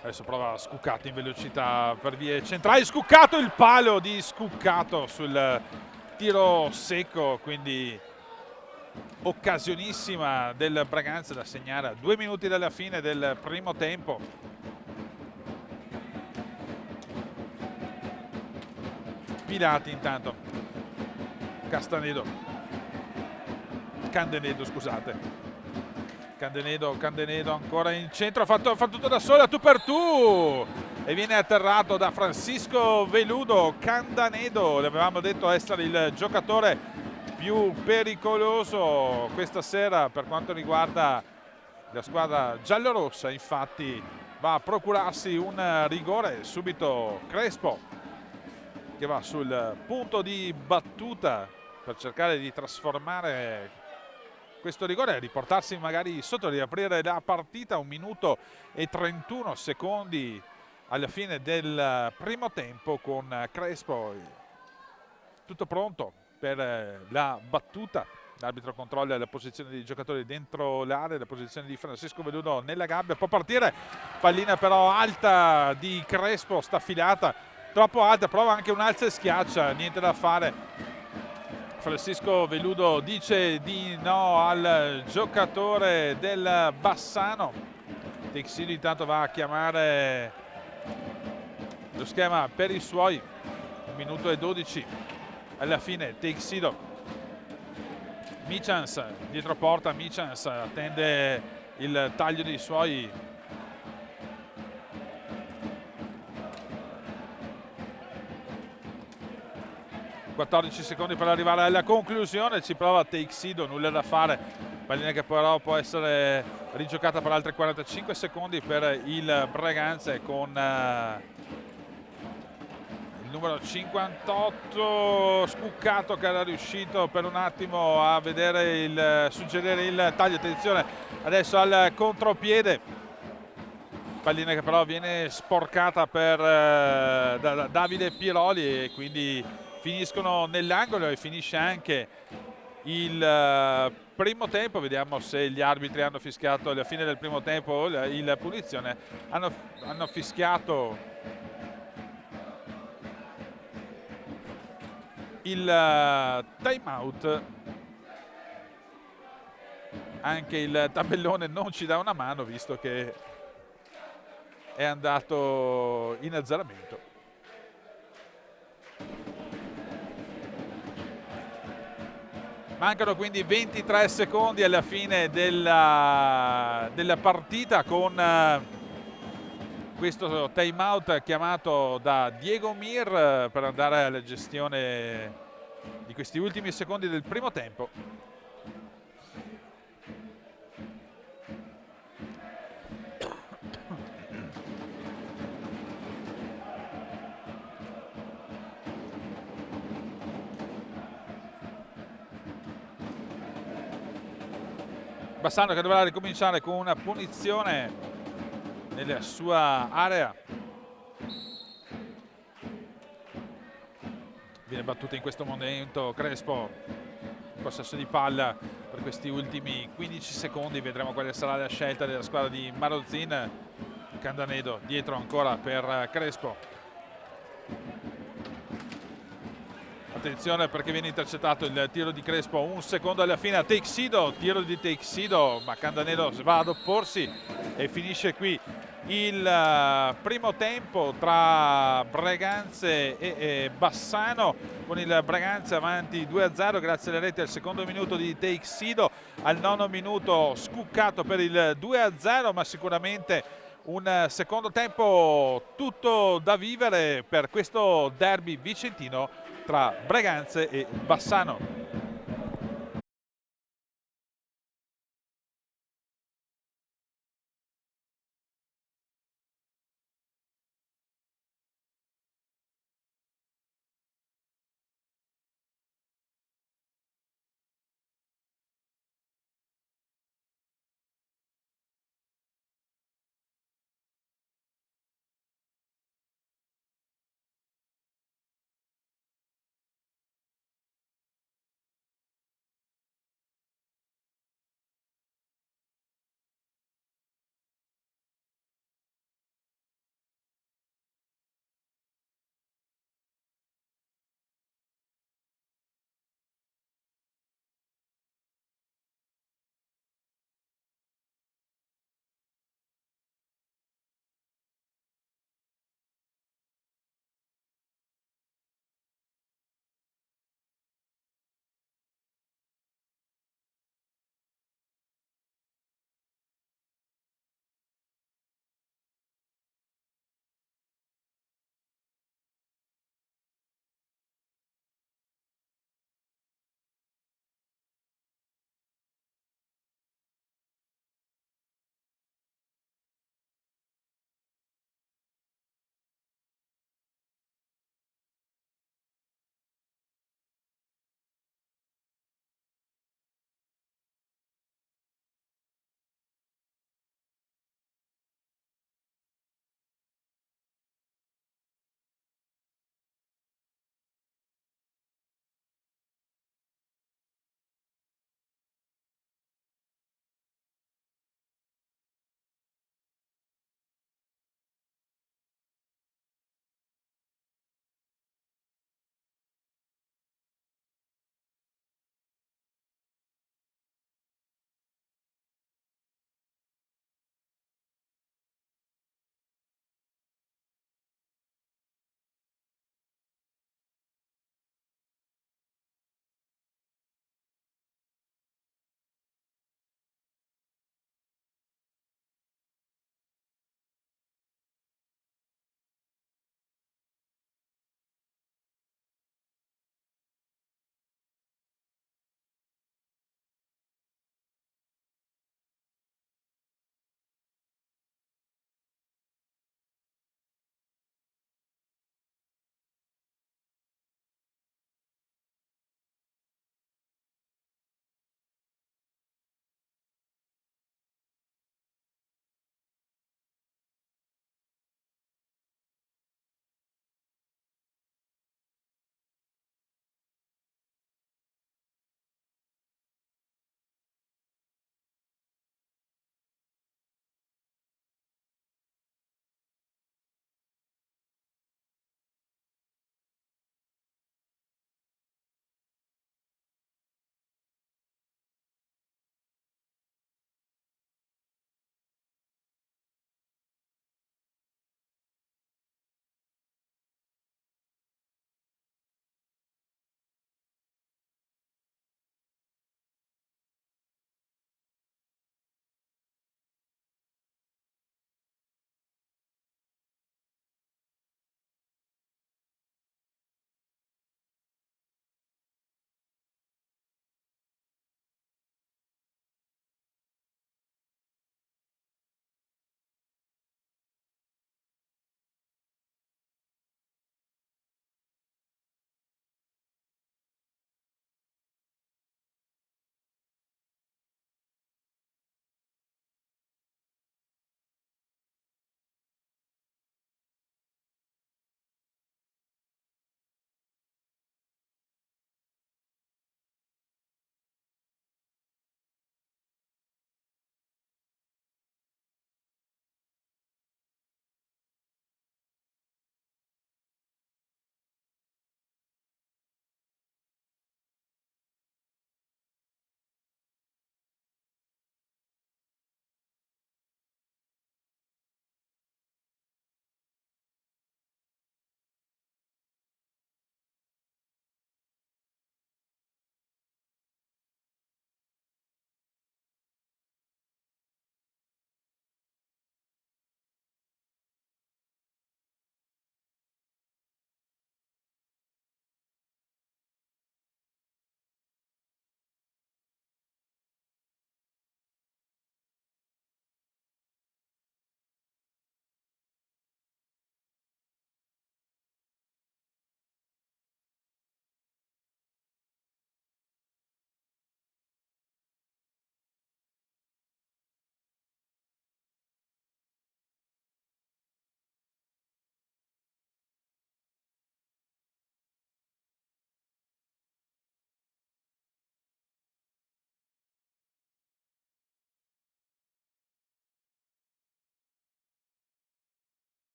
Adesso prova Scuccato in velocità per vie centrali, Scuccato, il palo di Scuccato sul tiro secco, quindi occasionissima del Braganza da segnare a 2 minuti dalla fine del primo tempo. Pilati intanto, Candanedo scusate, Candanedo ancora in centro, fa tutto da solo, a tu per tu, e viene atterrato da Francisco Veludo. Candanedo, le avevamo detto essere il giocatore più pericoloso questa sera per quanto riguarda la squadra giallorossa. Infatti va a procurarsi un rigore subito Crespo, che va sul punto di battuta per cercare di trasformare questo rigore e riportarsi magari sotto, riaprire la partita. 1 minuto e 31 secondi alla fine del primo tempo, con Crespo tutto pronto per la battuta. L'arbitro controlla la posizione dei giocatori dentro l'area, la posizione di Francisco Veludo nella gabbia, può partire, pallina però alta di Crespo, staffilata, troppo alta, prova anche un alza e schiaccia, niente da fare. Francisco Veludo dice di no al giocatore del Bassano. Teixido intanto va a chiamare lo schema per i suoi. 1 minuto e 12 alla fine. Teixido, Michans dietro porta, Michans attende il taglio dei suoi. (14 secondi per arrivare alla conclusione), ci prova Teixido, nulla da fare, pallina che però può essere rigiocata per altri 45 secondi per il Breganze, con il numero 58 Scuccato, che era riuscito per un attimo a vedere suggerire il taglio. Attenzione adesso al contropiede, pallina che però viene sporcata da Davide Piroli, e quindi finiscono nell'angolo e finisce anche il primo tempo. Vediamo se gli arbitri hanno fischiato alla fine del primo tempo il punizione. Hanno fischiato il time out. Anche il tabellone non ci dà una mano, visto che è andato in azzeramento. Mancano quindi 23 secondi alla fine della partita, con questo time out chiamato da Diego Mir per andare alla gestione di questi ultimi secondi del primo tempo. Bassano che dovrà ricominciare con una punizione nella sua area. Viene battuta in questo momento Crespo, possesso di palla per questi ultimi 15 secondi. Vedremo quale sarà la scelta della squadra di Marozin. Candanedo dietro ancora per Crespo. Attenzione perché viene intercettato il tiro di Crespo 1 secondo alla fine. A Teixido, tiro di Teixido, ma Candanedo va ad opporsi e finisce qui il primo tempo tra Breganze e Bassano, con il Breganze avanti 2-0 grazie alle reti al secondo minuto di Teixido, al 9° minuto Scuccato per il 2-0, ma sicuramente un secondo tempo tutto da vivere per questo derby vicentino tra Breganze e Bassano.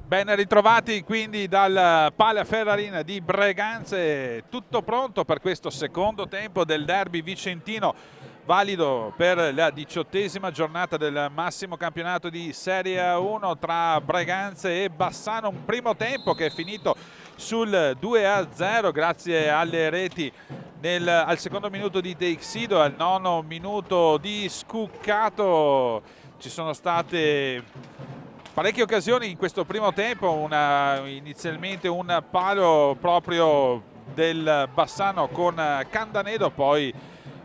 Ben ritrovati quindi dal Pala Ferrarin di Breganze, tutto pronto per questo secondo tempo del derby vicentino, valido per la 18ª giornata del massimo campionato di Serie 1 tra Breganze e Bassano. Un primo tempo che è finito sul 2-0 grazie alle reti al secondo minuto di Teixido, al nono minuto di Scuccato. Ci sono state parecchie occasioni in questo primo tempo, inizialmente un palo proprio del Bassano con Candanedo, poi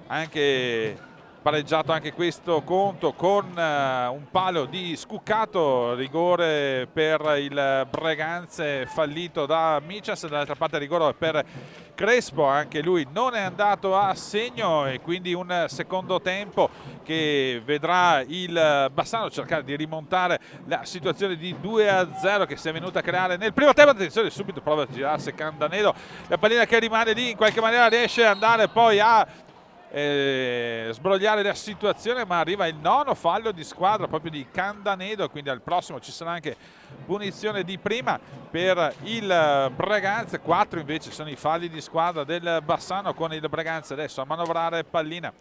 anche pareggiato anche questo conto con un palo di Scuccato, rigore per il Breganze fallito da Micias. Dall'altra parte rigore per Crespo, anche lui non è andato a segno, e quindi un secondo tempo che vedrà il Bassano cercare di rimontare la situazione di 2-0 che si è venuta a creare nel primo tempo. Attenzione, subito prova a girarsi Candanedo, la pallina che rimane lì in qualche maniera riesce ad andare poi a sbrogliare la situazione, ma arriva il nono fallo di squadra proprio di Candanedo, quindi al prossimo ci sarà anche punizione di prima per il Breganze. 4 invece sono i falli di squadra del Bassano, con il Breganze adesso a manovrare pallina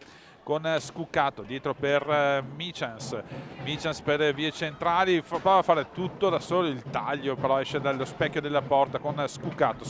con Scuccato dietro per Micians per vie centrali, prova a fare tutto da solo, il taglio però esce dallo specchio della porta con Scuccato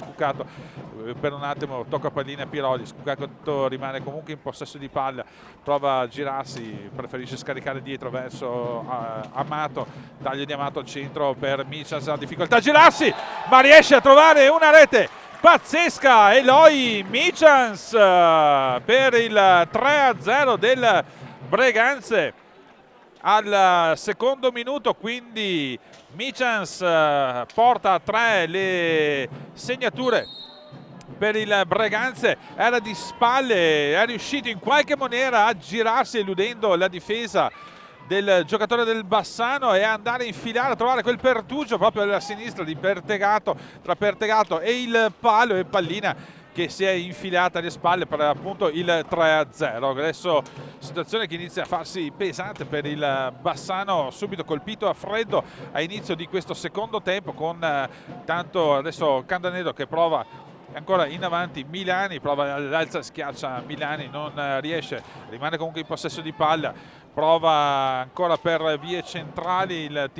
per un attimo tocca pallina a Piroli. Scuccato rimane comunque in possesso di palla, prova a girarsi, preferisce scaricare dietro verso Amato, taglio di Amato al centro per Micians, ha difficoltà a girarsi ma riesce a trovare una rete pazzesca, Eloy Micians per il 3-0 del Breganze al secondo minuto. Quindi Micians porta a 3 le segnature per il Breganze, era di spalle, è riuscito in qualche maniera a girarsi eludendo la difesa del giocatore del Bassano e andare a infilare, a trovare quel pertugio proprio alla sinistra di Pertegato, tra Pertegato e il palo, e pallina che si è infilata alle spalle per appunto il 3-0. Adesso situazione che inizia a farsi pesante per il Bassano, subito colpito a freddo a inizio di questo secondo tempo, con tanto adesso Candanedo che prova ancora in avanti, Milani prova l'alza, schiaccia Milani, non riesce, rimane comunque in possesso di palla, prova ancora per vie centrali il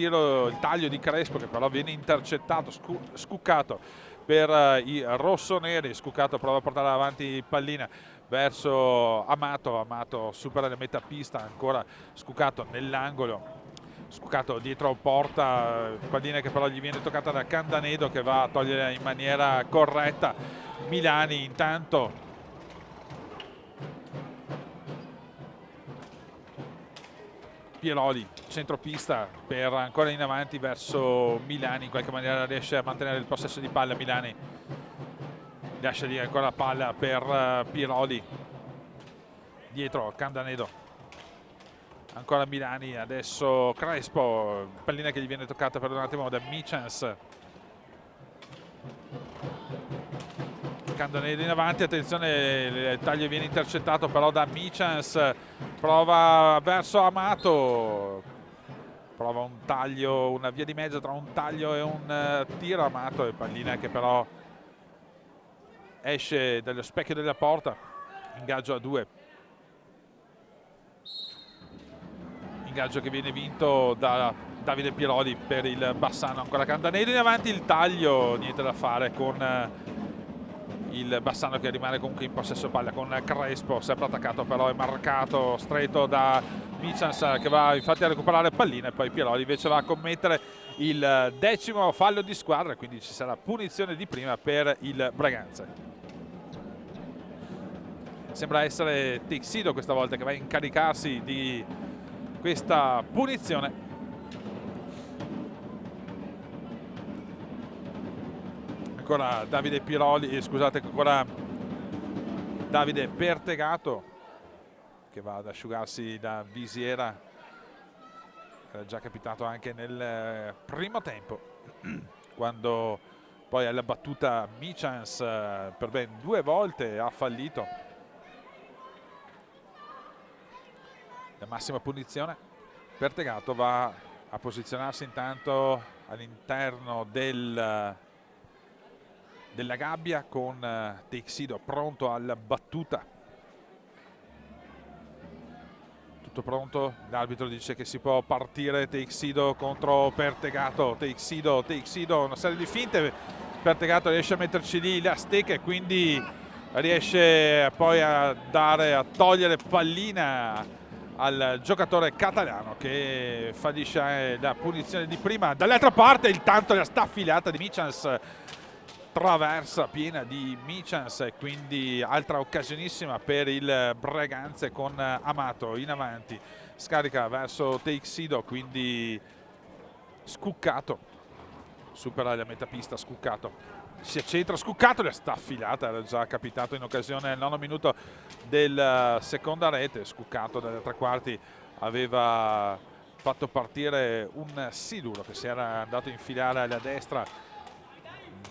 taglio di Crespo che però viene intercettato, Scuccato per i rossoneri. Scuccato prova a portare avanti pallina verso Amato supera la metà pista, ancora Scuccato nell'angolo, Scuccato dietro porta, pallina che però gli viene toccata da Candanedo che va a togliere in maniera corretta Milani. Intanto Piroli, centropista per ancora in avanti verso Milani, in qualche maniera riesce a mantenere il possesso di palla. Milani lascia lì ancora palla per Piroli, dietro Candanedo, ancora Milani, adesso Crespo, pallina che gli viene toccata per un attimo da Micians. Candanedo in avanti, attenzione, il taglio viene intercettato però da Micians, prova verso Amato, prova un taglio, una via di mezzo tra un taglio e un tiro. Amato, e pallina che però esce dallo specchio della porta, ingaggio a 2. Ingaggio che viene vinto da Davide Piroli per il Bassano. Ancora Candanedo in avanti, il taglio, niente da fare con il Bassano che rimane comunque in possesso palla con Crespo, sempre attaccato però è marcato stretto da Micians che va infatti a recuperare pallina, e poi Piroli invece va a commettere il 10° fallo di squadra, quindi ci sarà punizione di prima per il Breganze. Sembra essere Teixido questa volta che va a incaricarsi di questa punizione. Ancora Davide Piroli, scusate, ancora Davide Pertegato che va ad asciugarsi la visiera, era già capitato anche nel primo tempo quando poi alla battuta Micians per ben 2 volte ha fallito. La massima punizione Pertegato va a posizionarsi intanto all'interno della gabbia con Teixido pronto alla battuta. Tutto pronto, l'arbitro dice che si può partire. Teixido contro Pertegato, Teixido, una serie di finte, Pertegato riesce a metterci lì la stecca e quindi riesce poi a togliere pallina al giocatore catalano che fallisce la punizione di prima. Dall'altra parte intanto la staffilata di Michans, traversa piena di Michans e quindi altra occasionissima per il Breganze con Amato in avanti, scarica verso Teixido, quindi Scuccato supera la metapista. Scuccato si accentra, Scuccato, la staffilata era già capitato in occasione del 9 minuto del seconda rete. Scuccato dalle tre quarti aveva fatto partire un siluro che si era andato a infilare alla destra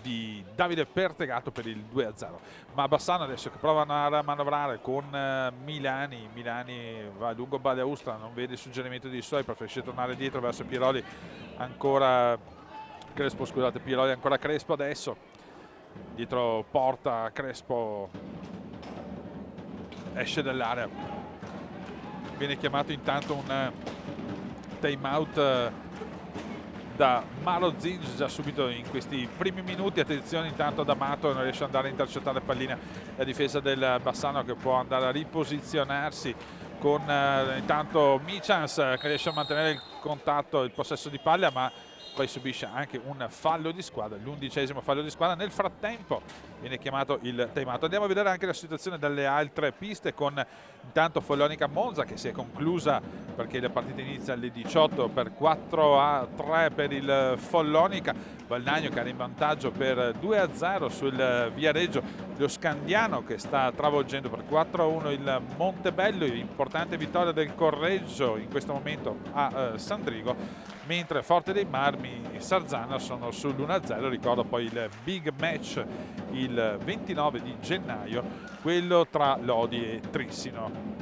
di Davide Pertegato per il 2-0. Ma Bassano adesso che prova a manovrare con Milani va lungo Baleustra, non vede il suggerimento dei suoi, preferisce tornare dietro verso Piroli, ancora Crespo, scusate, Piroli ancora Crespo adesso, dietro porta Crespo, esce dall'area, viene chiamato intanto un time out da Maro Zinc già subito in questi primi minuti. Attenzione intanto ad Amato, non riesce ad andare a intercettare pallina la difesa del Bassano, che può andare a riposizionarsi con intanto Michans che riesce a mantenere il contatto, il possesso di palla, ma poi subisce anche un fallo di squadra, l'11° fallo di squadra. Nel frattempo viene chiamato il time out. Andiamo a vedere anche la situazione dalle altre piste, con intanto Follonica Monza che si è conclusa perché la partita inizia alle 18 per 4-3 per il Follonica. Valnagno che era in vantaggio per 2-0 sul Viareggio, lo Scandiano che sta travolgendo per 4-1 il Montebello, importante vittoria del Correggio in questo momento a Sandrigo, mentre Forte dei Marmi e Sarzana sono sull'1-0. Ricordo poi il big match il 29 di gennaio, quello tra Lodi e Trissino.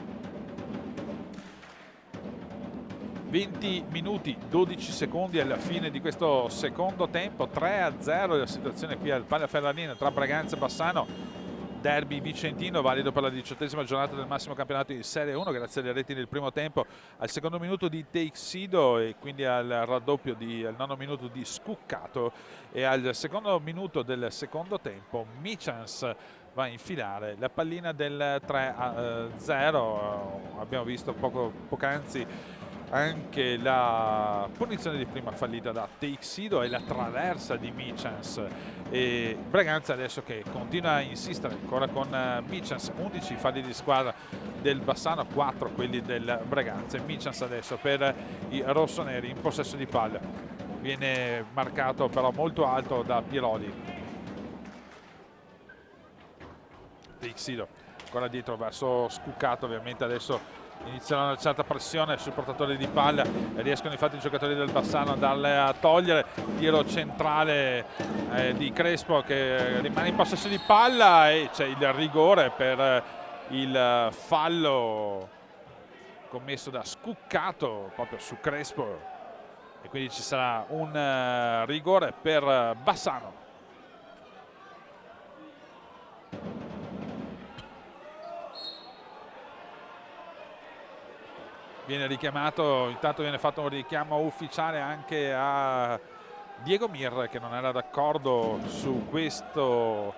20 minuti 12 secondi alla fine di questo secondo tempo, 3-0 la situazione qui al Palla Ferrarina tra Breganze e Bassano, derby vicentino valido per la 18ª giornata del massimo campionato di Serie 1, grazie alle reti del primo tempo al secondo minuto di Teixido e quindi al raddoppio al 9° minuto di Scuccato, e al secondo minuto del secondo tempo Michans va a infilare la pallina del 3-0. Abbiamo visto poc'anzi anche la punizione di prima fallita da Teixido e la traversa di Michans, e Breganze adesso che continua a insistere ancora con Michans. 11 falli di squadra del Bassano, 4 quelli del Breganze. Michans adesso per i rossoneri in possesso di palla, viene marcato però molto alto da Piroli. Teixido ancora dietro verso Scuccato, ovviamente adesso iniziano una certa pressione sul portatore di palla e riescono infatti i giocatori del Bassano ad andarle a togliere. Tiro centrale di Crespo che rimane in possesso di palla e c'è il rigore per il fallo commesso da Scuccato proprio su Crespo, e quindi ci sarà un rigore per Bassano. Viene richiamato, intanto viene fatto un richiamo ufficiale anche a Diego Mir, che non era d'accordo su questo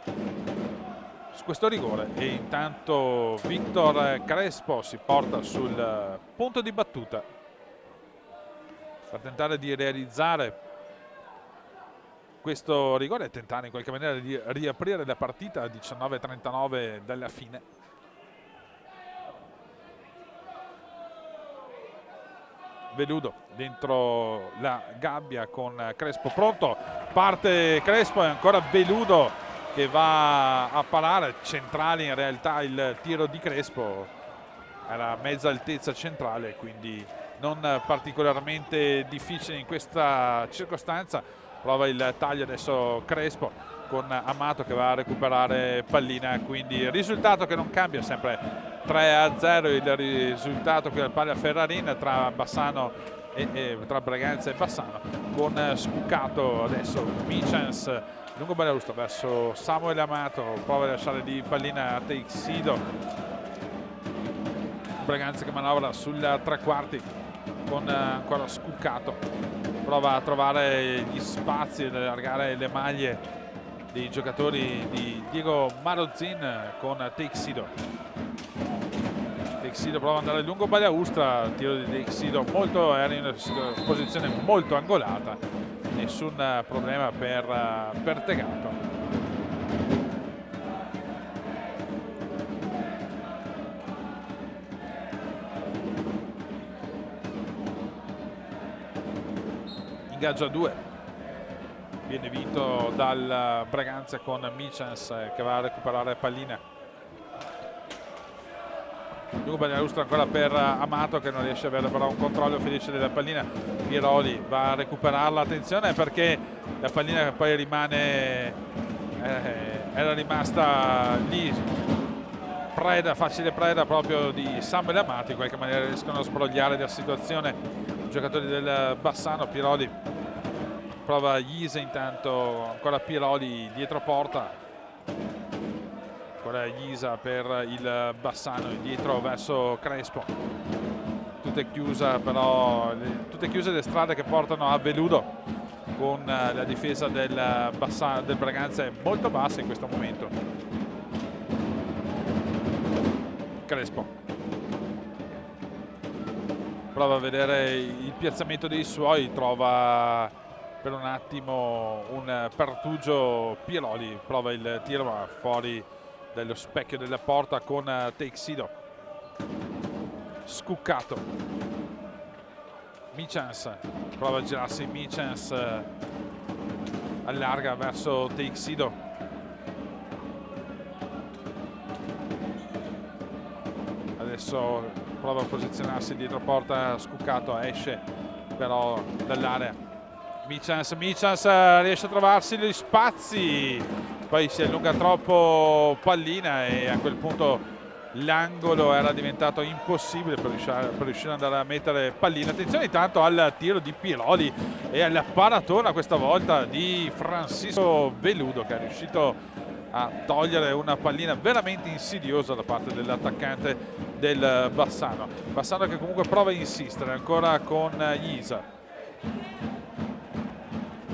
rigore, e intanto Victor Crespo si porta sul punto di battuta per tentare di realizzare questo rigore e tentare in qualche maniera di riaprire la partita a 19:39 dalla fine. Veludo dentro la gabbia con Crespo pronto, parte Crespo e ancora Veludo che va a parare, centrale in realtà il tiro di Crespo, era a mezza altezza centrale, quindi non particolarmente difficile in questa circostanza. Prova il taglio adesso Crespo con Amato che va a recuperare pallina, quindi il risultato che non cambia, sempre 3-0 il risultato qui al Palla Ferrarina tra Bassano tra Braganza e Bassano, con Scuccato adesso Micens, lungo balaustra verso Samuele Amato, prova a lasciare di pallina a Teixido. Braganza che manovra sul tre quarti con ancora Scuccato, prova a trovare gli spazi ed allargare le maglie dei giocatori di Diego Marozzin con Teixido. Teixido prova ad andare lungo balaustra, tiro di Teixido era in una posizione molto angolata, nessun problema per Tegato. Ingaggio a 2, viene vinto dal Braganza con Micens che va a recuperare pallina. Lungo balaustra ancora per Amato che non riesce ad avere però un controllo felice della pallina. Pieroli va a recuperarla, attenzione perché la pallina che poi rimane era rimasta lì, facile preda proprio di Samuele Amato. In qualche maniera riescono a sbrogliare la situazione i giocatori del Bassano. Pieroli prova Ise, intanto ancora Pieroli dietro porta, ancora Ghisa per il Bassano, indietro verso Crespo, tutte chiuse le strade che portano a Veludo, con la difesa del Braganza è molto bassa in questo momento. Crespo prova a vedere il piazzamento dei suoi, trova per un attimo un pertugio Pieroli, prova il tiro ma fuori dello specchio della porta con Teixido. Scuccato, Micens prova a girarsi, Micens allarga verso Teixido, adesso prova a posizionarsi dietro porta. Scuccato esce però dall'area, Micens riesce a trovarsi gli spazi, poi si allunga troppo pallina e a quel punto l'angolo era diventato impossibile per riuscire ad andare a mettere pallina. Attenzione intanto al tiro di Pieroli e alla paratona questa volta di Francisco Veludo, che è riuscito a togliere una pallina veramente insidiosa da parte dell'attaccante del Bassano. Bassano che comunque prova a insistere ancora con Ghisa.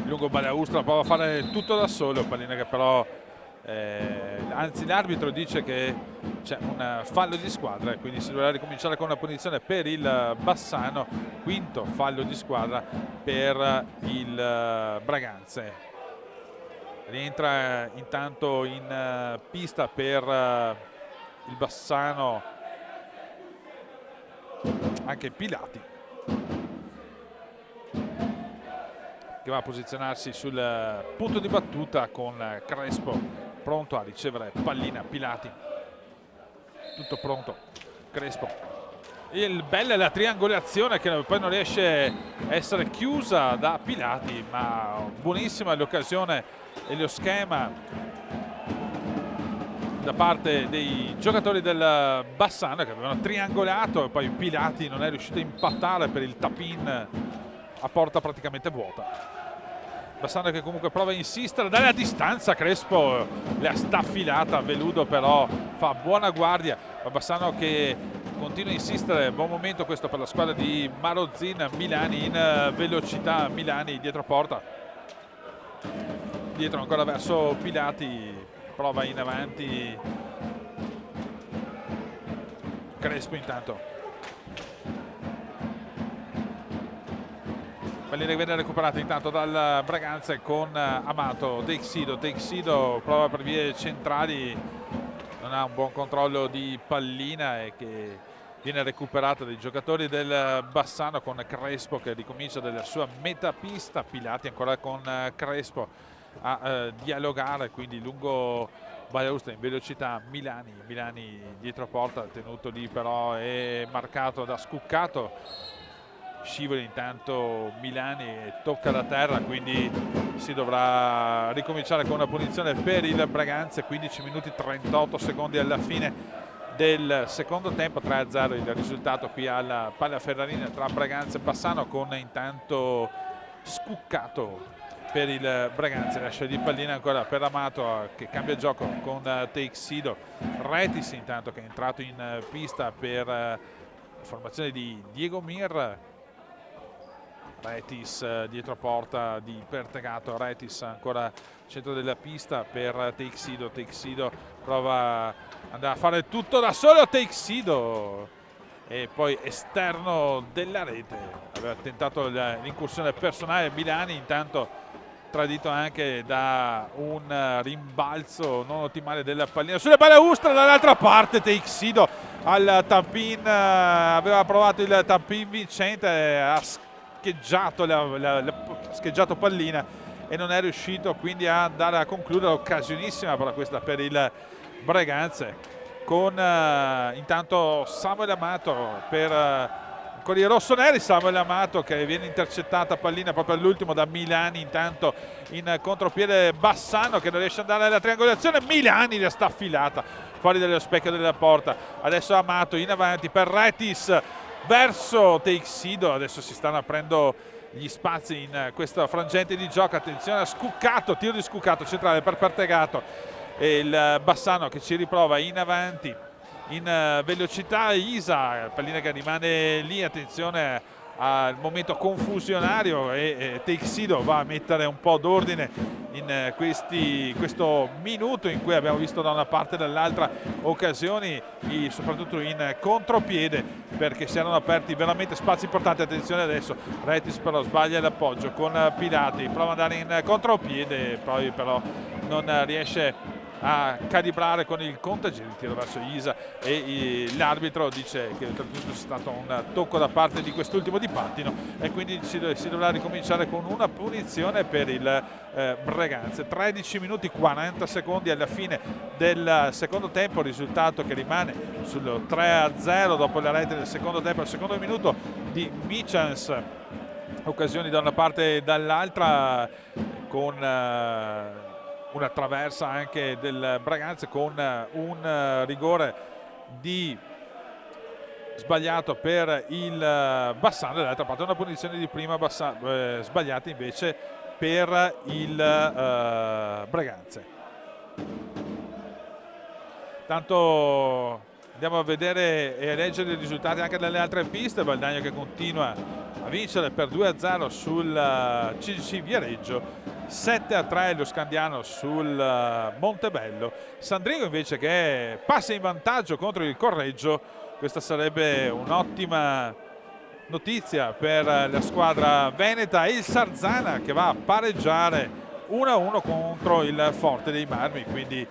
Lungo balaustra prova a fare tutto da solo, pallina che però anzi l'arbitro dice che c'è un fallo di squadra e quindi si dovrà ricominciare con una punizione per il Bassano, quinto fallo di squadra per il Braganze. Rientra intanto in pista per il Bassano anche Pilati, che va a posizionarsi sul punto di battuta con Crespo pronto a ricevere pallina. Pilati, tutto pronto, Crespo, il bello è la triangolazione che poi non riesce a essere chiusa da Pilati, ma buonissima l'occasione e lo schema da parte dei giocatori del Bassano che avevano triangolato e poi Pilati non è riuscito a impattare per il tap-in a porta praticamente vuota. Bassano che comunque prova a insistere dalla distanza, Crespo le ha staffilata, Veludo però fa buona guardia, ma Bassano che continua a insistere. Buon momento questo per la squadra di Marozzin. Milani in velocità, Milani dietro porta, dietro ancora verso Pilati, prova in avanti Crespo intanto. Pallina che viene recuperata intanto dal Braganza con Amato. Teixido prova per vie centrali, non ha un buon controllo di pallina e che viene recuperata dai giocatori del Bassano con Crespo che ricomincia dalla sua metapista. Pilati ancora con Crespo a dialogare, quindi lungo balaustra in velocità Milani dietro porta, tenuto lì però è marcato da Scuccato. Scivola intanto Milani e tocca la terra, quindi si dovrà ricominciare con una punizione per il Braganza. 15 minuti 38 secondi alla fine del secondo tempo. 3-0 il risultato qui alla Palla Ferrarina tra Breganze e Bassano, con intanto Scuccato per il Breganze, lascia di pallina ancora per Amato che cambia gioco con Teixido. Retis intanto che è entrato in pista per la formazione di Diego Mir. Retis dietro porta di Pertegato, Retis ancora centro della pista per Teixido. Teixido prova ad andare a fare tutto da solo, Teixido, e poi esterno della rete. Aveva tentato l'incursione personale Milani, intanto tradito anche da un rimbalzo non ottimale della pallina sulle balaustre. Dall'altra parte Teixido al tampin, aveva provato il tampin vincente, ha scheggiato pallina e non è riuscito quindi a andare a concludere. Occasionissima però questa per il Breganze, con intanto Samuel Amato con i rossoneri. Samuel Amato che viene intercettata pallina proprio all'ultimo da Milani, intanto in contropiede Bassano che non riesce ad andare alla triangolazione. Milani la sta affilata fuori dallo specchio della porta. Adesso Amato in avanti per Retis verso Teixido. Adesso si stanno aprendo gli spazi in questo frangente di gioco. Attenzione a Scuccato, tiro di Scuccato centrale per Pertegato, e il Bassano che ci riprova in avanti in velocità. Isa, pallina che rimane lì. Attenzione al momento confusionario e Teixido va a mettere un po' d'ordine in questo minuto in cui abbiamo visto da una parte e dall'altra occasioni, soprattutto in contropiede, perché si erano aperti veramente spazi importanti. Attenzione adesso, Retis però sbaglia l'appoggio con Pilati, prova ad andare in contropiede, poi però non riesce a calibrare con il contagiro, il tiro verso Isa, e l'arbitro dice che oltretutto è stato un tocco da parte di quest'ultimo di pattino e quindi si dovrà ricominciare con una punizione per il Breganze. 13 minuti 40 secondi alla fine del secondo tempo, risultato che rimane sul 3-0 dopo la rete del secondo tempo. Al secondo minuto di Michans, occasioni da una parte e dall'altra, con una traversa anche del Breganze, con un rigore sbagliato per il Bassano. Dall'altra parte una punizione di prima sbagliata invece per il Breganze. Tanto andiamo a vedere e a leggere i risultati anche dalle altre piste. Valdagno che continua a vincere per 2-0 sul CGC Viareggio, 7-3 lo Scandiano sul Montebello. Sandrigo invece che passa in vantaggio contro il Correggio. Questa sarebbe un'ottima notizia per la squadra veneta. Il Sarzana che va a pareggiare 1-1 contro il Forte dei Marmi, quindi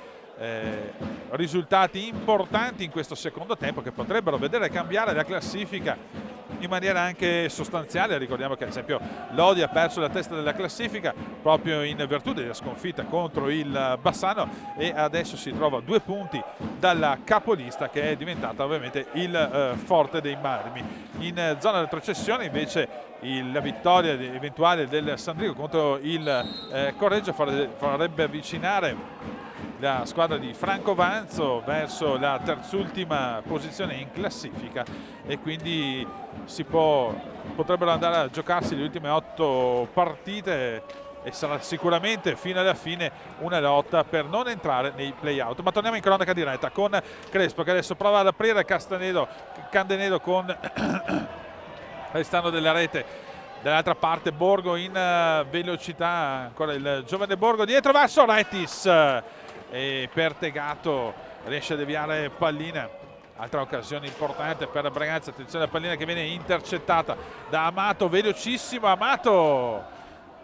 risultati importanti in questo secondo tempo che potrebbero vedere cambiare la classifica in maniera anche sostanziale. Ricordiamo che ad esempio Lodi ha perso la testa della classifica proprio in virtù della sconfitta contro il Bassano e adesso si trova a 2 punti dalla capolista, che è diventata ovviamente il Forte dei Marmi. In zona retrocessione invece la vittoria eventuale del Sandrigo contro il Correggio farebbe avvicinare la squadra di Franco Vanzo verso la terzultima posizione in classifica e quindi potrebbero andare a giocarsi le ultime 8 partite e sarà sicuramente fino alla fine una lotta per non entrare nei play-out. Ma torniamo in cronaca diretta con Crespo che adesso prova ad aprire Candenedo con restando della rete. Dall'altra parte Borgo in velocità, ancora il giovane Borgo dietro verso Retis e Pertegato riesce a deviare pallina. Altra occasione importante per Breganze. Attenzione alla pallina che viene intercettata da Amato, velocissimo Amato,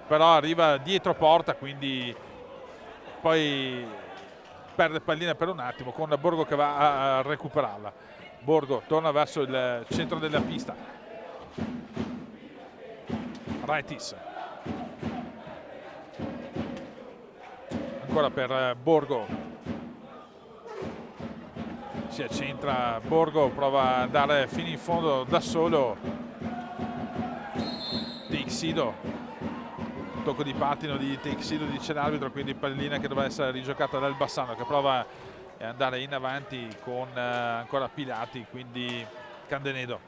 però arriva dietro porta, quindi poi perde pallina per un attimo con Borgo che va a recuperarla. Borgo torna verso il centro della pista. Retis ancora per Borgo, si accentra Borgo, prova ad andare fino in fondo da solo. Teixido, tocco di pattino di Teixido dice l'arbitro, quindi pallina che dovrà essere rigiocata dal Bassano che prova e andare in avanti con ancora Pilati, quindi Candenedo.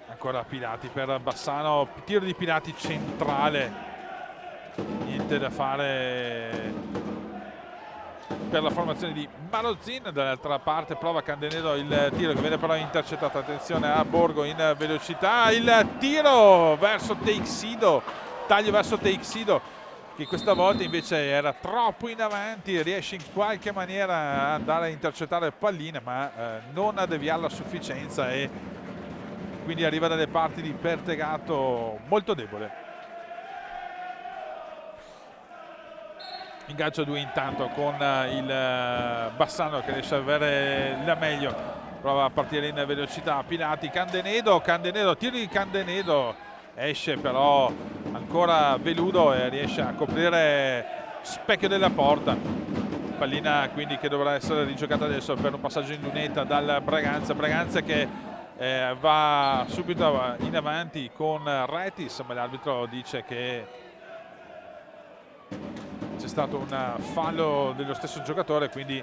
Ancora Pilati per Bassano, tiro di Pilati centrale, niente da fare per la formazione di Marozin. Dall'altra parte prova Candenedo il tiro che viene però intercettato. Attenzione a Borgo in velocità, il tiro verso Teixido, taglio verso Teixido, che questa volta invece era troppo in avanti, riesce in qualche maniera a andare a intercettare pallina ma non a deviarla a sufficienza, e quindi arriva dalle parti di Pertegato molto debole. Ingaggio a 2 intanto con il Bassano che riesce a avere la meglio, prova a partire in velocità. Pilati, Candenedo, tiro di Candenedo, esce però ancora Veludo e riesce a coprire specchio della porta. Pallina quindi che dovrà essere rigiocata adesso per un passaggio in lunetta dal Braganza che va subito in avanti con Retis, ma l'arbitro dice che c'è stato un fallo dello stesso giocatore, quindi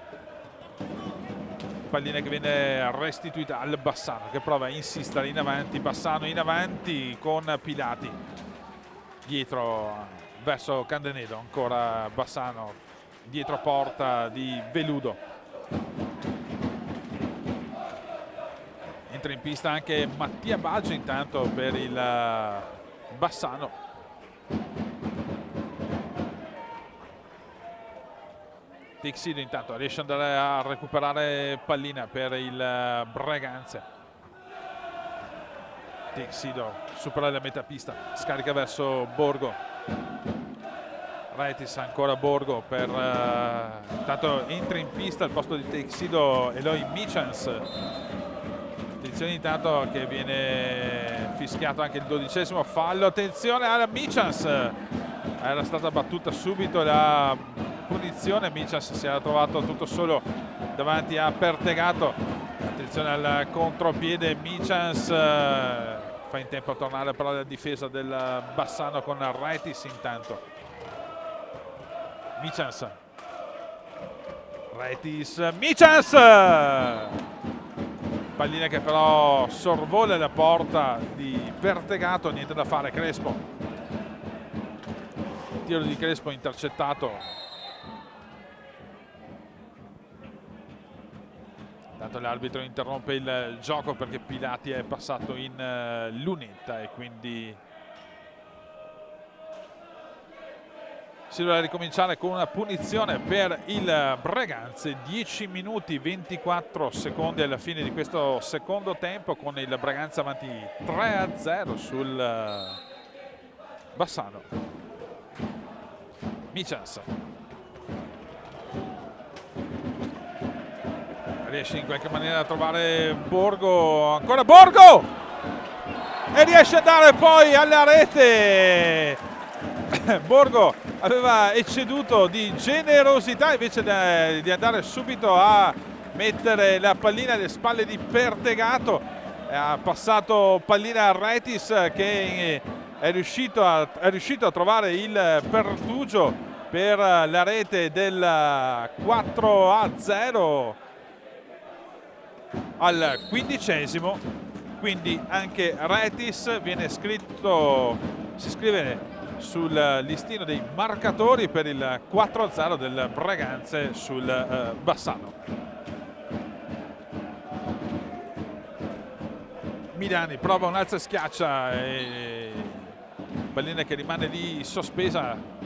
pallina che viene restituita al Bassano che prova a insistere in avanti. Bassano in avanti con Pilati dietro verso Candenedo, ancora Bassano dietro porta di Veludo. Entra in pista anche Mattia Baggio intanto per il Bassano. Teixido intanto riesce ad andare a recuperare pallina per il Braganza. Teixido supera la metà pista, scarica verso Borgo. Retis, ancora Borgo per intanto entra in pista al posto di Teixido Eloy Michans. Attenzione intanto che viene fischiato anche il 12° fallo. Attenzione alla Michans, era stata battuta subito la punizione. Michans si era trovato tutto solo davanti a Pertegato. Attenzione al contropiede, Michans fa in tempo a tornare però la difesa del Bassano con Retis intanto. Michans, Retis, Michans, pallina che però sorvola la porta di Pertegato, niente da fare. Crespo, tiro di Crespo intercettato. Intanto l'arbitro interrompe il gioco perché Pilati è passato in lunetta e quindi si dovrà ricominciare con una punizione per il Braganza. 10 minuti 24 secondi alla fine di questo secondo tempo, con il Braganza avanti 3-0 sul Bassano. Michans riesce in qualche maniera a trovare Borgo, ancora Borgo, e riesce a dare poi alla rete. Borgo aveva ecceduto di generosità invece di andare subito a mettere la pallina alle spalle di Pertegato. Ha passato pallina a Retis che è riuscito a trovare il pertugio per la rete del 4-0 al 15°, quindi anche Retis si scrive sul listino dei marcatori per il 4-0 del Braganza sul Bassano. Milani prova un alza e schiaccia, e pallina che rimane lì sospesa.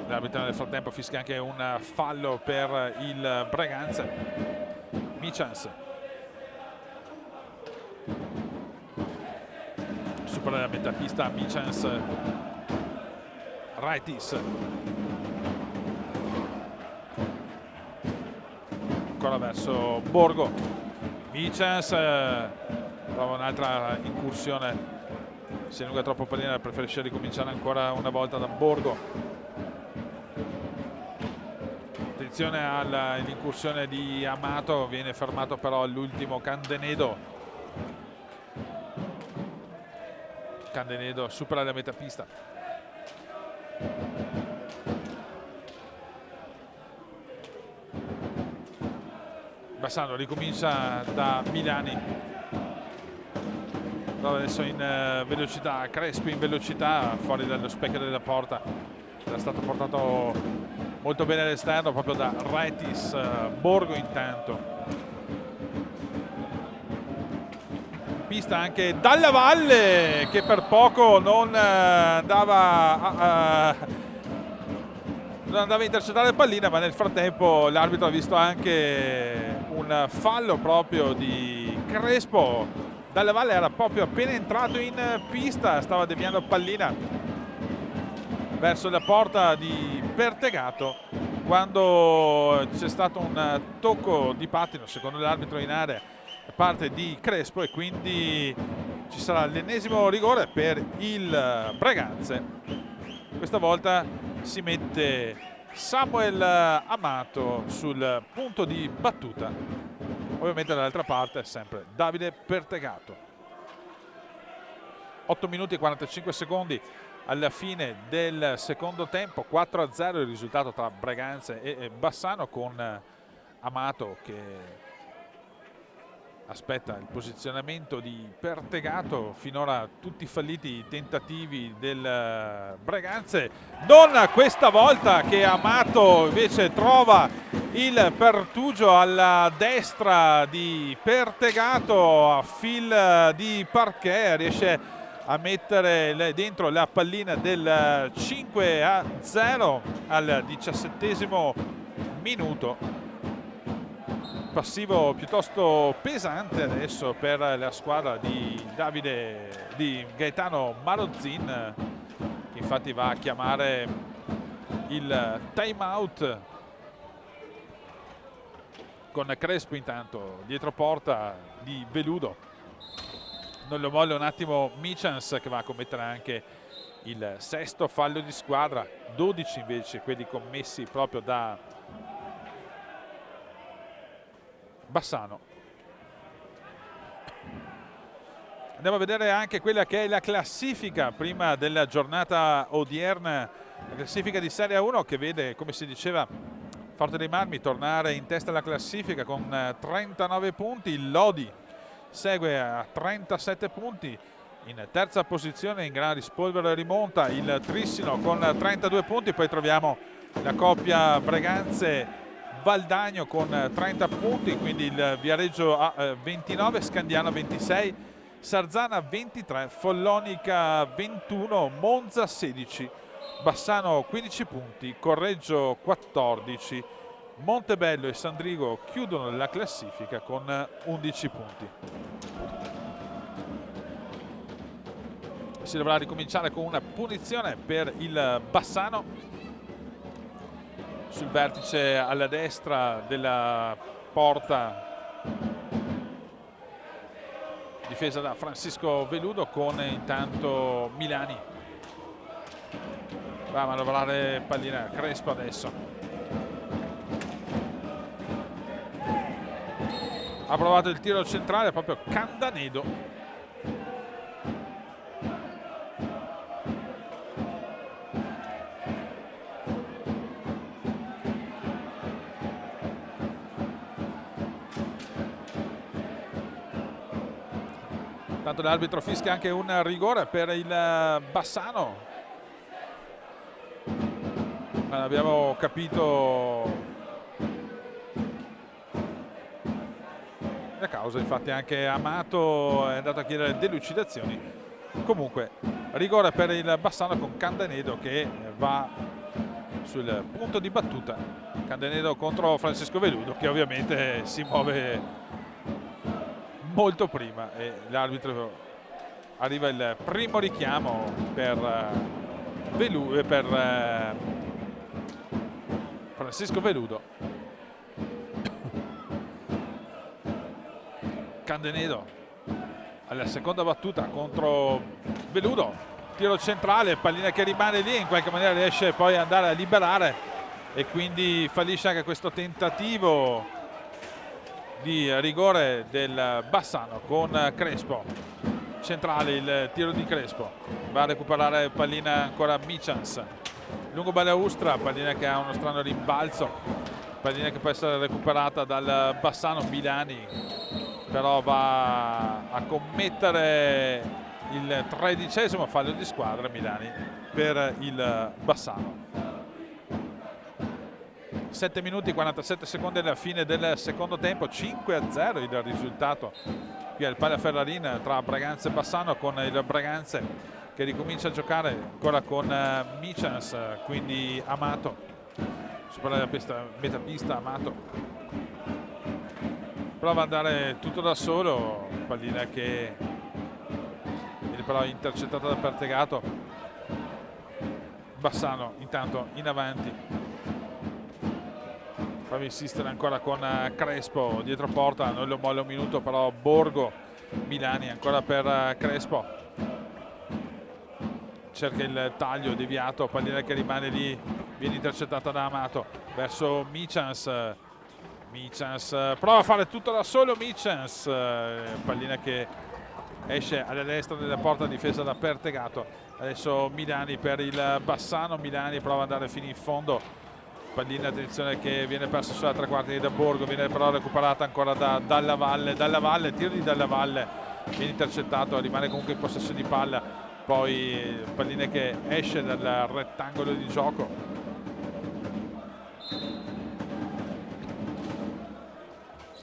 L'arbitro nel frattempo fischia anche un fallo per il Braganza. Michans supera la metà pista. Michans, Retis, ancora verso Borgo. Michans prova un'altra incursione, si allunga troppo pallina, preferisce ricominciare ancora una volta da Borgo. Attenzione all'incursione di Amato, viene fermato però all'ultimo Candenedo. Candenedo supera la metà pista. Bassano ricomincia da Milani, adesso in velocità, Crespo in velocità fuori dallo specchio della porta, era stato portato molto bene all'esterno proprio da Retis. Borgo intanto pista anche Dalla Valle, che per poco non andava a intercettare la pallina, ma nel frattempo l'arbitro ha visto anche un fallo proprio di Crespo. Dalla Valle era proprio appena entrato in pista, stava deviando pallina verso la porta di Pertegato quando c'è stato un tocco di pattino secondo l'arbitro in area da parte di Crespo, e quindi ci sarà l'ennesimo rigore per il Breganze. Questa volta si mette Samuel Amato sul punto di battuta, ovviamente dall'altra parte è sempre Davide Pertegato. 8 minuti e 45 secondi alla fine del secondo tempo, 4-0 il risultato tra Breganze e Bassano, con Amato che aspetta il posizionamento di Pertegato. Finora tutti falliti i tentativi del Breganze, non questa volta che Amato invece trova il pertugio alla destra di Pertegato a fil di parquet, riesce a mettere dentro la pallina del 5-0 al 17° minuto. Passivo piuttosto pesante adesso per la squadra di Gaetano Marozzin, che infatti va a chiamare il time out, con Crespo intanto dietro porta di Veludo. Non lo molla un attimo Michans, che va a commettere anche il 6° fallo di squadra, 12 invece quelli commessi proprio da Bassano. Andiamo a vedere anche quella che è la classifica prima della giornata odierna, la classifica di Serie A1, che vede, come si diceva, Forte dei Marmi tornare in testa alla classifica con 39 punti. Il Lodi segue a 37 punti, in terza posizione in gran rispolvero e rimonta il Trissino con 32 punti, poi troviamo la coppia Breganze Valdagno con 30 punti, quindi il Viareggio a 29, Scandiano 26, Sarzana 23, Follonica 21, Monza 16, Bassano 15 punti, Correggio 14, Montebello e Sandrigo chiudono la classifica con 11 punti. Si dovrà ricominciare con una punizione per il Bassano sul vertice alla destra della porta, difesa da Francisco Veludo, con intanto Milani. Va a manovrare pallina Crespo adesso. Ha provato il tiro centrale proprio Candanedo. Tanto l'arbitro fischia anche un rigore per il Bassano. Abbiamo capito la causa, infatti anche Amato è andato a chiedere delucidazioni. Comunque rigore per il Bassano con Candanedo che va sul punto di battuta. Candanedo contro Francisco Veludo, che ovviamente si muove molto prima, e l'arbitro arriva il primo richiamo per Francisco Veludo. Candanedo alla seconda battuta contro Veludo, tiro centrale, pallina che rimane lì, in qualche maniera riesce poi ad andare a liberare e quindi fallisce anche questo tentativo di rigore del Bassano con Crespo. Centrale il tiro di Crespo, va a recuperare pallina ancora Michans, lungo Balaustra, pallina che ha uno strano rimbalzo pallina che può essere recuperata dal Bassano. Milani però va a commettere il 13° fallo di squadra, Milani, per il Bassano. 7 minuti e 47 secondi alla fine del secondo tempo, 5-0 il risultato qui al Pallaferrarin tra Braganza e Bassano, con il Braganza che ricomincia a giocare ancora con Michans, quindi Amato, superare la metapista. Amato prova ad andare tutto da solo, pallina che viene però intercettata da Pertegato. Bassano intanto in avanti, prova a insistere ancora con Crespo dietro porta, non lo molla un minuto però Borgo. Milani ancora per Crespo, cerca il taglio deviato, pallina che rimane lì, viene intercettata da Amato verso Michans. Michans prova a fare tutto da solo, Michans, pallina che esce alla destra della porta difesa da Pertegato. Adesso Milani per il Bassano, Milani prova ad andare fino in fondo, pallina, attenzione, che viene persa sulla tre quarti da Borgo, viene però recuperata ancora da Dalla Valle, tiro di Dalla Valle, viene intercettato, rimane comunque in possesso di palla. Poi pallina che esce dal rettangolo di gioco.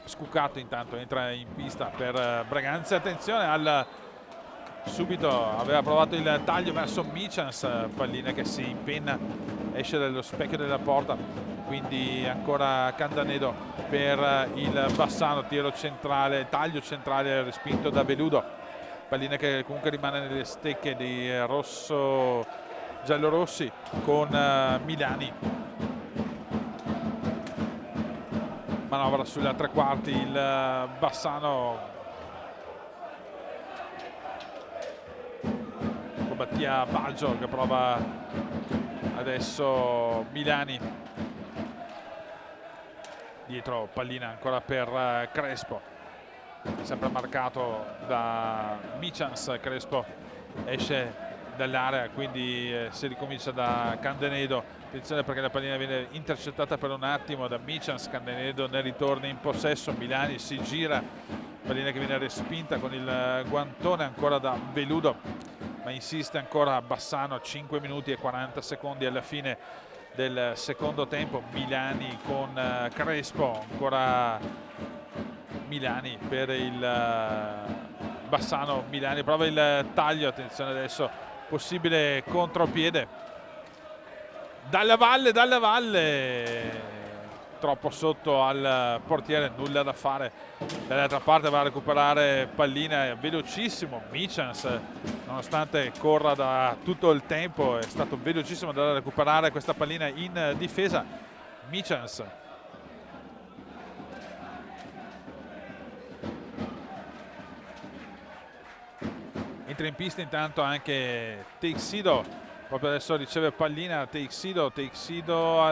Scuccato intanto entra in pista per Braganza, attenzione subito aveva provato il taglio verso Michans, pallina che si impenna, esce dallo specchio della porta, quindi ancora Candanedo per il Bassano, tiro centrale, taglio centrale respinto da Veludo, pallina che comunque rimane nelle stecche di giallorossi con Milani. Manovra sulla tre quarti il Bassano, con Mattia Baggio che prova adesso Milani dietro, pallina ancora per Crespo, sempre marcato da Michans. Crespo esce dall'area, quindi si ricomincia da Candanedo, attenzione perché la pallina viene intercettata per un attimo da Michans, Candanedo ne ritorna in possesso, Milani si gira, pallina che viene respinta con il guantone ancora da Veludo, ma insiste ancora Bassano. 5 minuti e 40 secondi alla fine del secondo tempo, Milani con Crespo, ancora Milani per il Bassano. Milani prova il taglio, attenzione adesso, possibile contropiede Dalla Valle, troppo sotto al portiere, nulla da fare. Dall'altra parte va a recuperare pallina, velocissimo Michans, nonostante corra da tutto il tempo è stato velocissimo da recuperare questa pallina in difesa. Michans entra in pista intanto anche Teixido, proprio adesso riceve pallina Teixido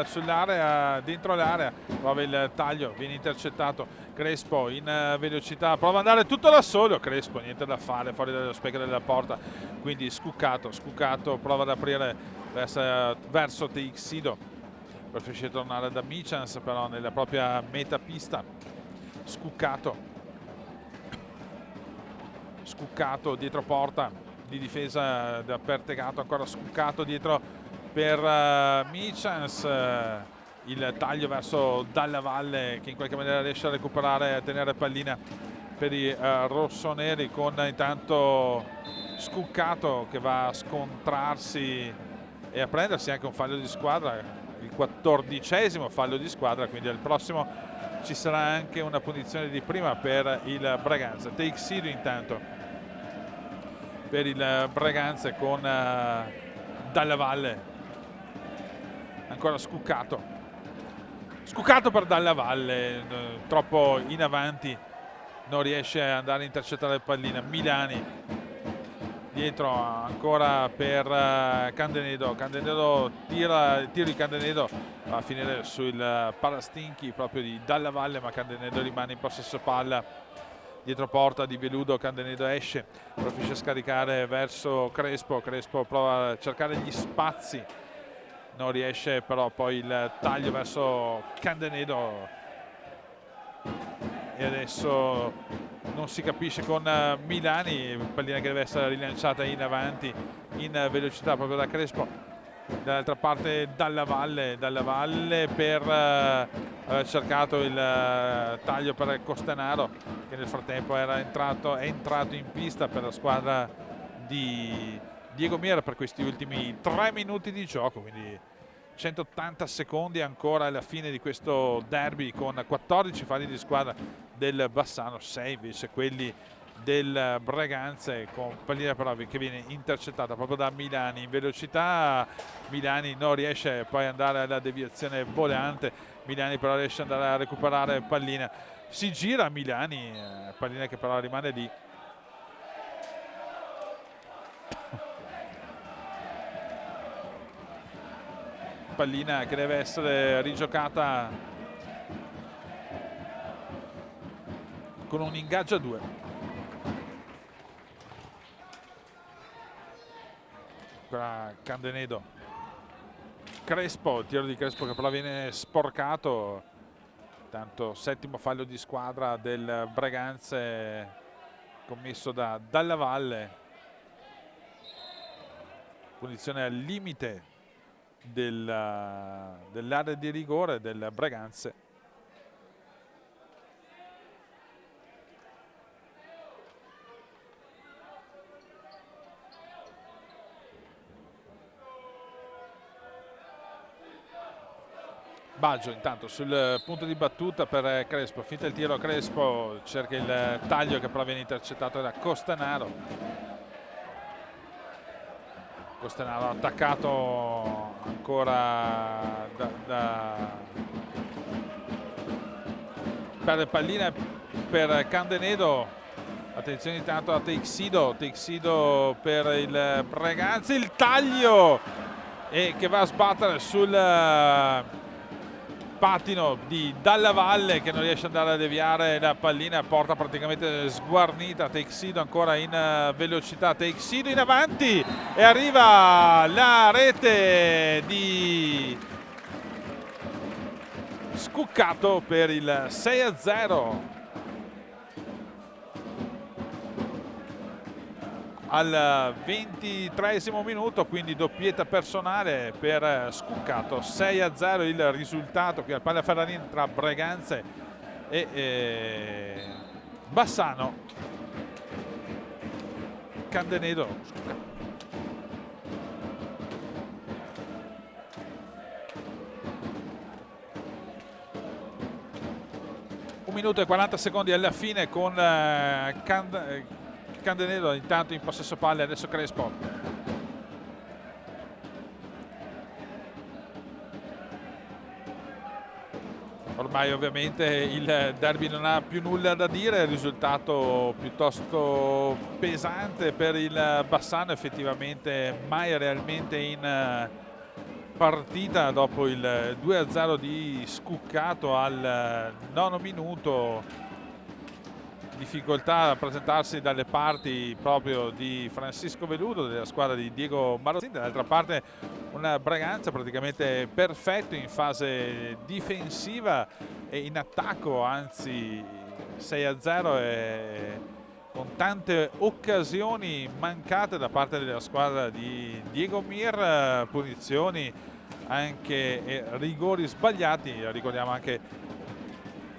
sull'area, dentro l'area, prova il taglio, viene intercettato. Crespo in velocità, prova ad andare tutto da solo, Crespo niente da fare, fuori dallo specchio della porta, quindi Scuccato prova ad aprire verso Teixido, preferisce tornare da Michans però nella propria metapista. Scuccato dietro porta di difesa da Pertegato, ancora Scuccato dietro per Michans, il taglio verso Dalla Valle che in qualche maniera riesce a recuperare e a tenere pallina per i rossoneri, con intanto Scuccato che va a scontrarsi e a prendersi anche un fallo di squadra, il 14° fallo di squadra, quindi al prossimo ci sarà anche una punizione di prima per il Braganza. Teixido intanto per il Braganza con Dalla Valle, ancora Scuccato per Dalla Valle, troppo in avanti, non riesce ad andare a intercettare la pallina. Milani dietro ancora per Candanedo, tiro di Candanedo va a finire sul parastinchi proprio di Dalla Valle, ma Candanedo rimane in possesso palla dietro porta di Veludo. Candanedo esce, riesce a scaricare verso Crespo prova a cercare gli spazi non riesce però poi il taglio verso Candenedo, e adesso non si capisce con Milani, pallina che deve essere rilanciata in avanti in velocità proprio da Crespo. Dall'altra parte Dalla Valle per aver cercato il taglio per Costanaro, che nel frattempo è entrato in pista per la squadra di Diego Mier per questi ultimi 3 minuti di gioco, quindi 180 secondi ancora alla fine di questo derby, con 14 falli di squadra del Bassano, 6 invece quelli del Breganze, con pallina però che viene intercettata proprio da Milani in velocità. Milani non riesce poi ad andare alla deviazione volante, Milani però riesce ad andare a recuperare pallina, si gira Milani, pallina che però rimane lì. Pallina che deve essere rigiocata con un ingaggio a 2. Candenedo, Crespo, il tiro di Crespo che però viene sporcato, tanto settimo fallo di squadra del Breganze commesso da Dalla Valle, punizione al limite dell'area di rigore del Breganze. Baggio intanto sul punto di battuta per Crespo, finta il tiro a Crespo, cerca il taglio che però viene intercettato da Costanaro. Costanaro attaccato ancora per pallina per Candenedo, attenzione intanto a Teixido per il Breganze, il taglio e che va a sbattere sul pattino di Dalla Valle, che non riesce ad andare a deviare la pallina, porta praticamente sguarnita Teixido ancora in velocità, Teixido in avanti e arriva la rete di Scuccato per il 6-0 al 23esimo minuto, quindi doppietta personale per Scuccato, 6-0 il risultato qui al Palla Ferrarin tra Breganze e Bassano. Candenedo, Scuccato. Un minuto e 40 secondi alla fine con Candenedo intanto in possesso palle, adesso Crespo. Ormai ovviamente il derby non ha più nulla da dire, il risultato piuttosto pesante per il Bassano, effettivamente mai realmente in partita dopo il 2-0 di Scuccato al 9° minuto. Difficoltà a presentarsi dalle parti proprio di Francisco Veludo, della squadra di Diego Marozzini. Dall'altra parte una Braganza praticamente perfetto in fase difensiva e in attacco, anzi 6-0 e con tante occasioni mancate da parte della squadra di Diego Mir, punizioni anche e rigori sbagliati. Ricordiamo anche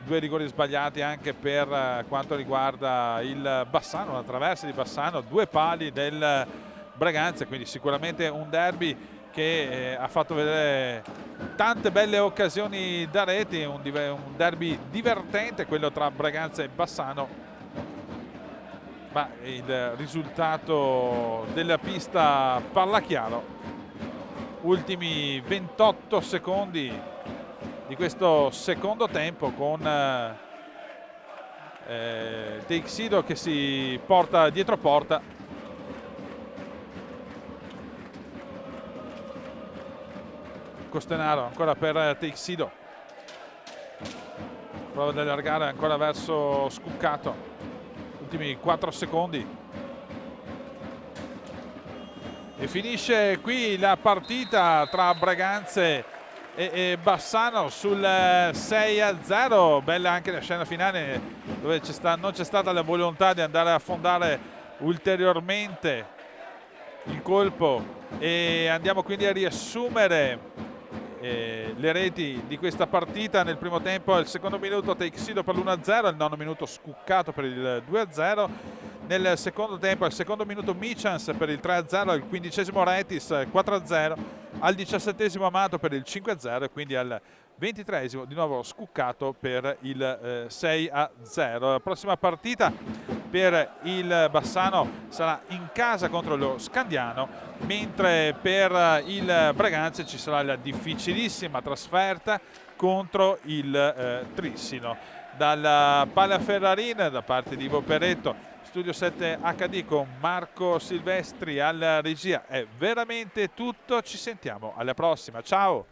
2 rigori sbagliati anche per quanto riguarda il Bassano, una traversa di Bassano, 2 pali del Breganze, quindi sicuramente un derby che ha fatto vedere tante belle occasioni da reti, un derby divertente quello tra Breganze e Bassano, ma il risultato della pista parla chiaro. Ultimi 28 secondi di questo secondo tempo, con Teixido che si porta dietro porta. Costanaro ancora per Teixido, prova ad allargare ancora verso Scuccato, ultimi 4 secondi. E finisce qui la partita tra Breganze e Bassano sul 6-0. Bella anche la scena finale dove non c'è stata la volontà di andare a affondare ulteriormente il colpo, e andiamo quindi a riassumere le reti di questa partita. Nel primo tempo al secondo minuto Teixido per l'1-0, al nono minuto Scuccato per il 2-0. Nel secondo tempo al secondo minuto Michans per il 3-0, al 15esimo Retis 4-0, al 17esimo Amato per il 5-0 e quindi al 23esimo di nuovo Scuccato per il 6-0. La prossima partita per il Bassano sarà in casa contro lo Scandiano, mentre per il Breganze ci sarà la difficilissima trasferta contro il Trissino. Dalla Palla Ferrarin, da parte di Ivo Perretto, Studio 7 HD con Marco Silvestri alla regia, è veramente tutto. Ci sentiamo alla prossima, ciao!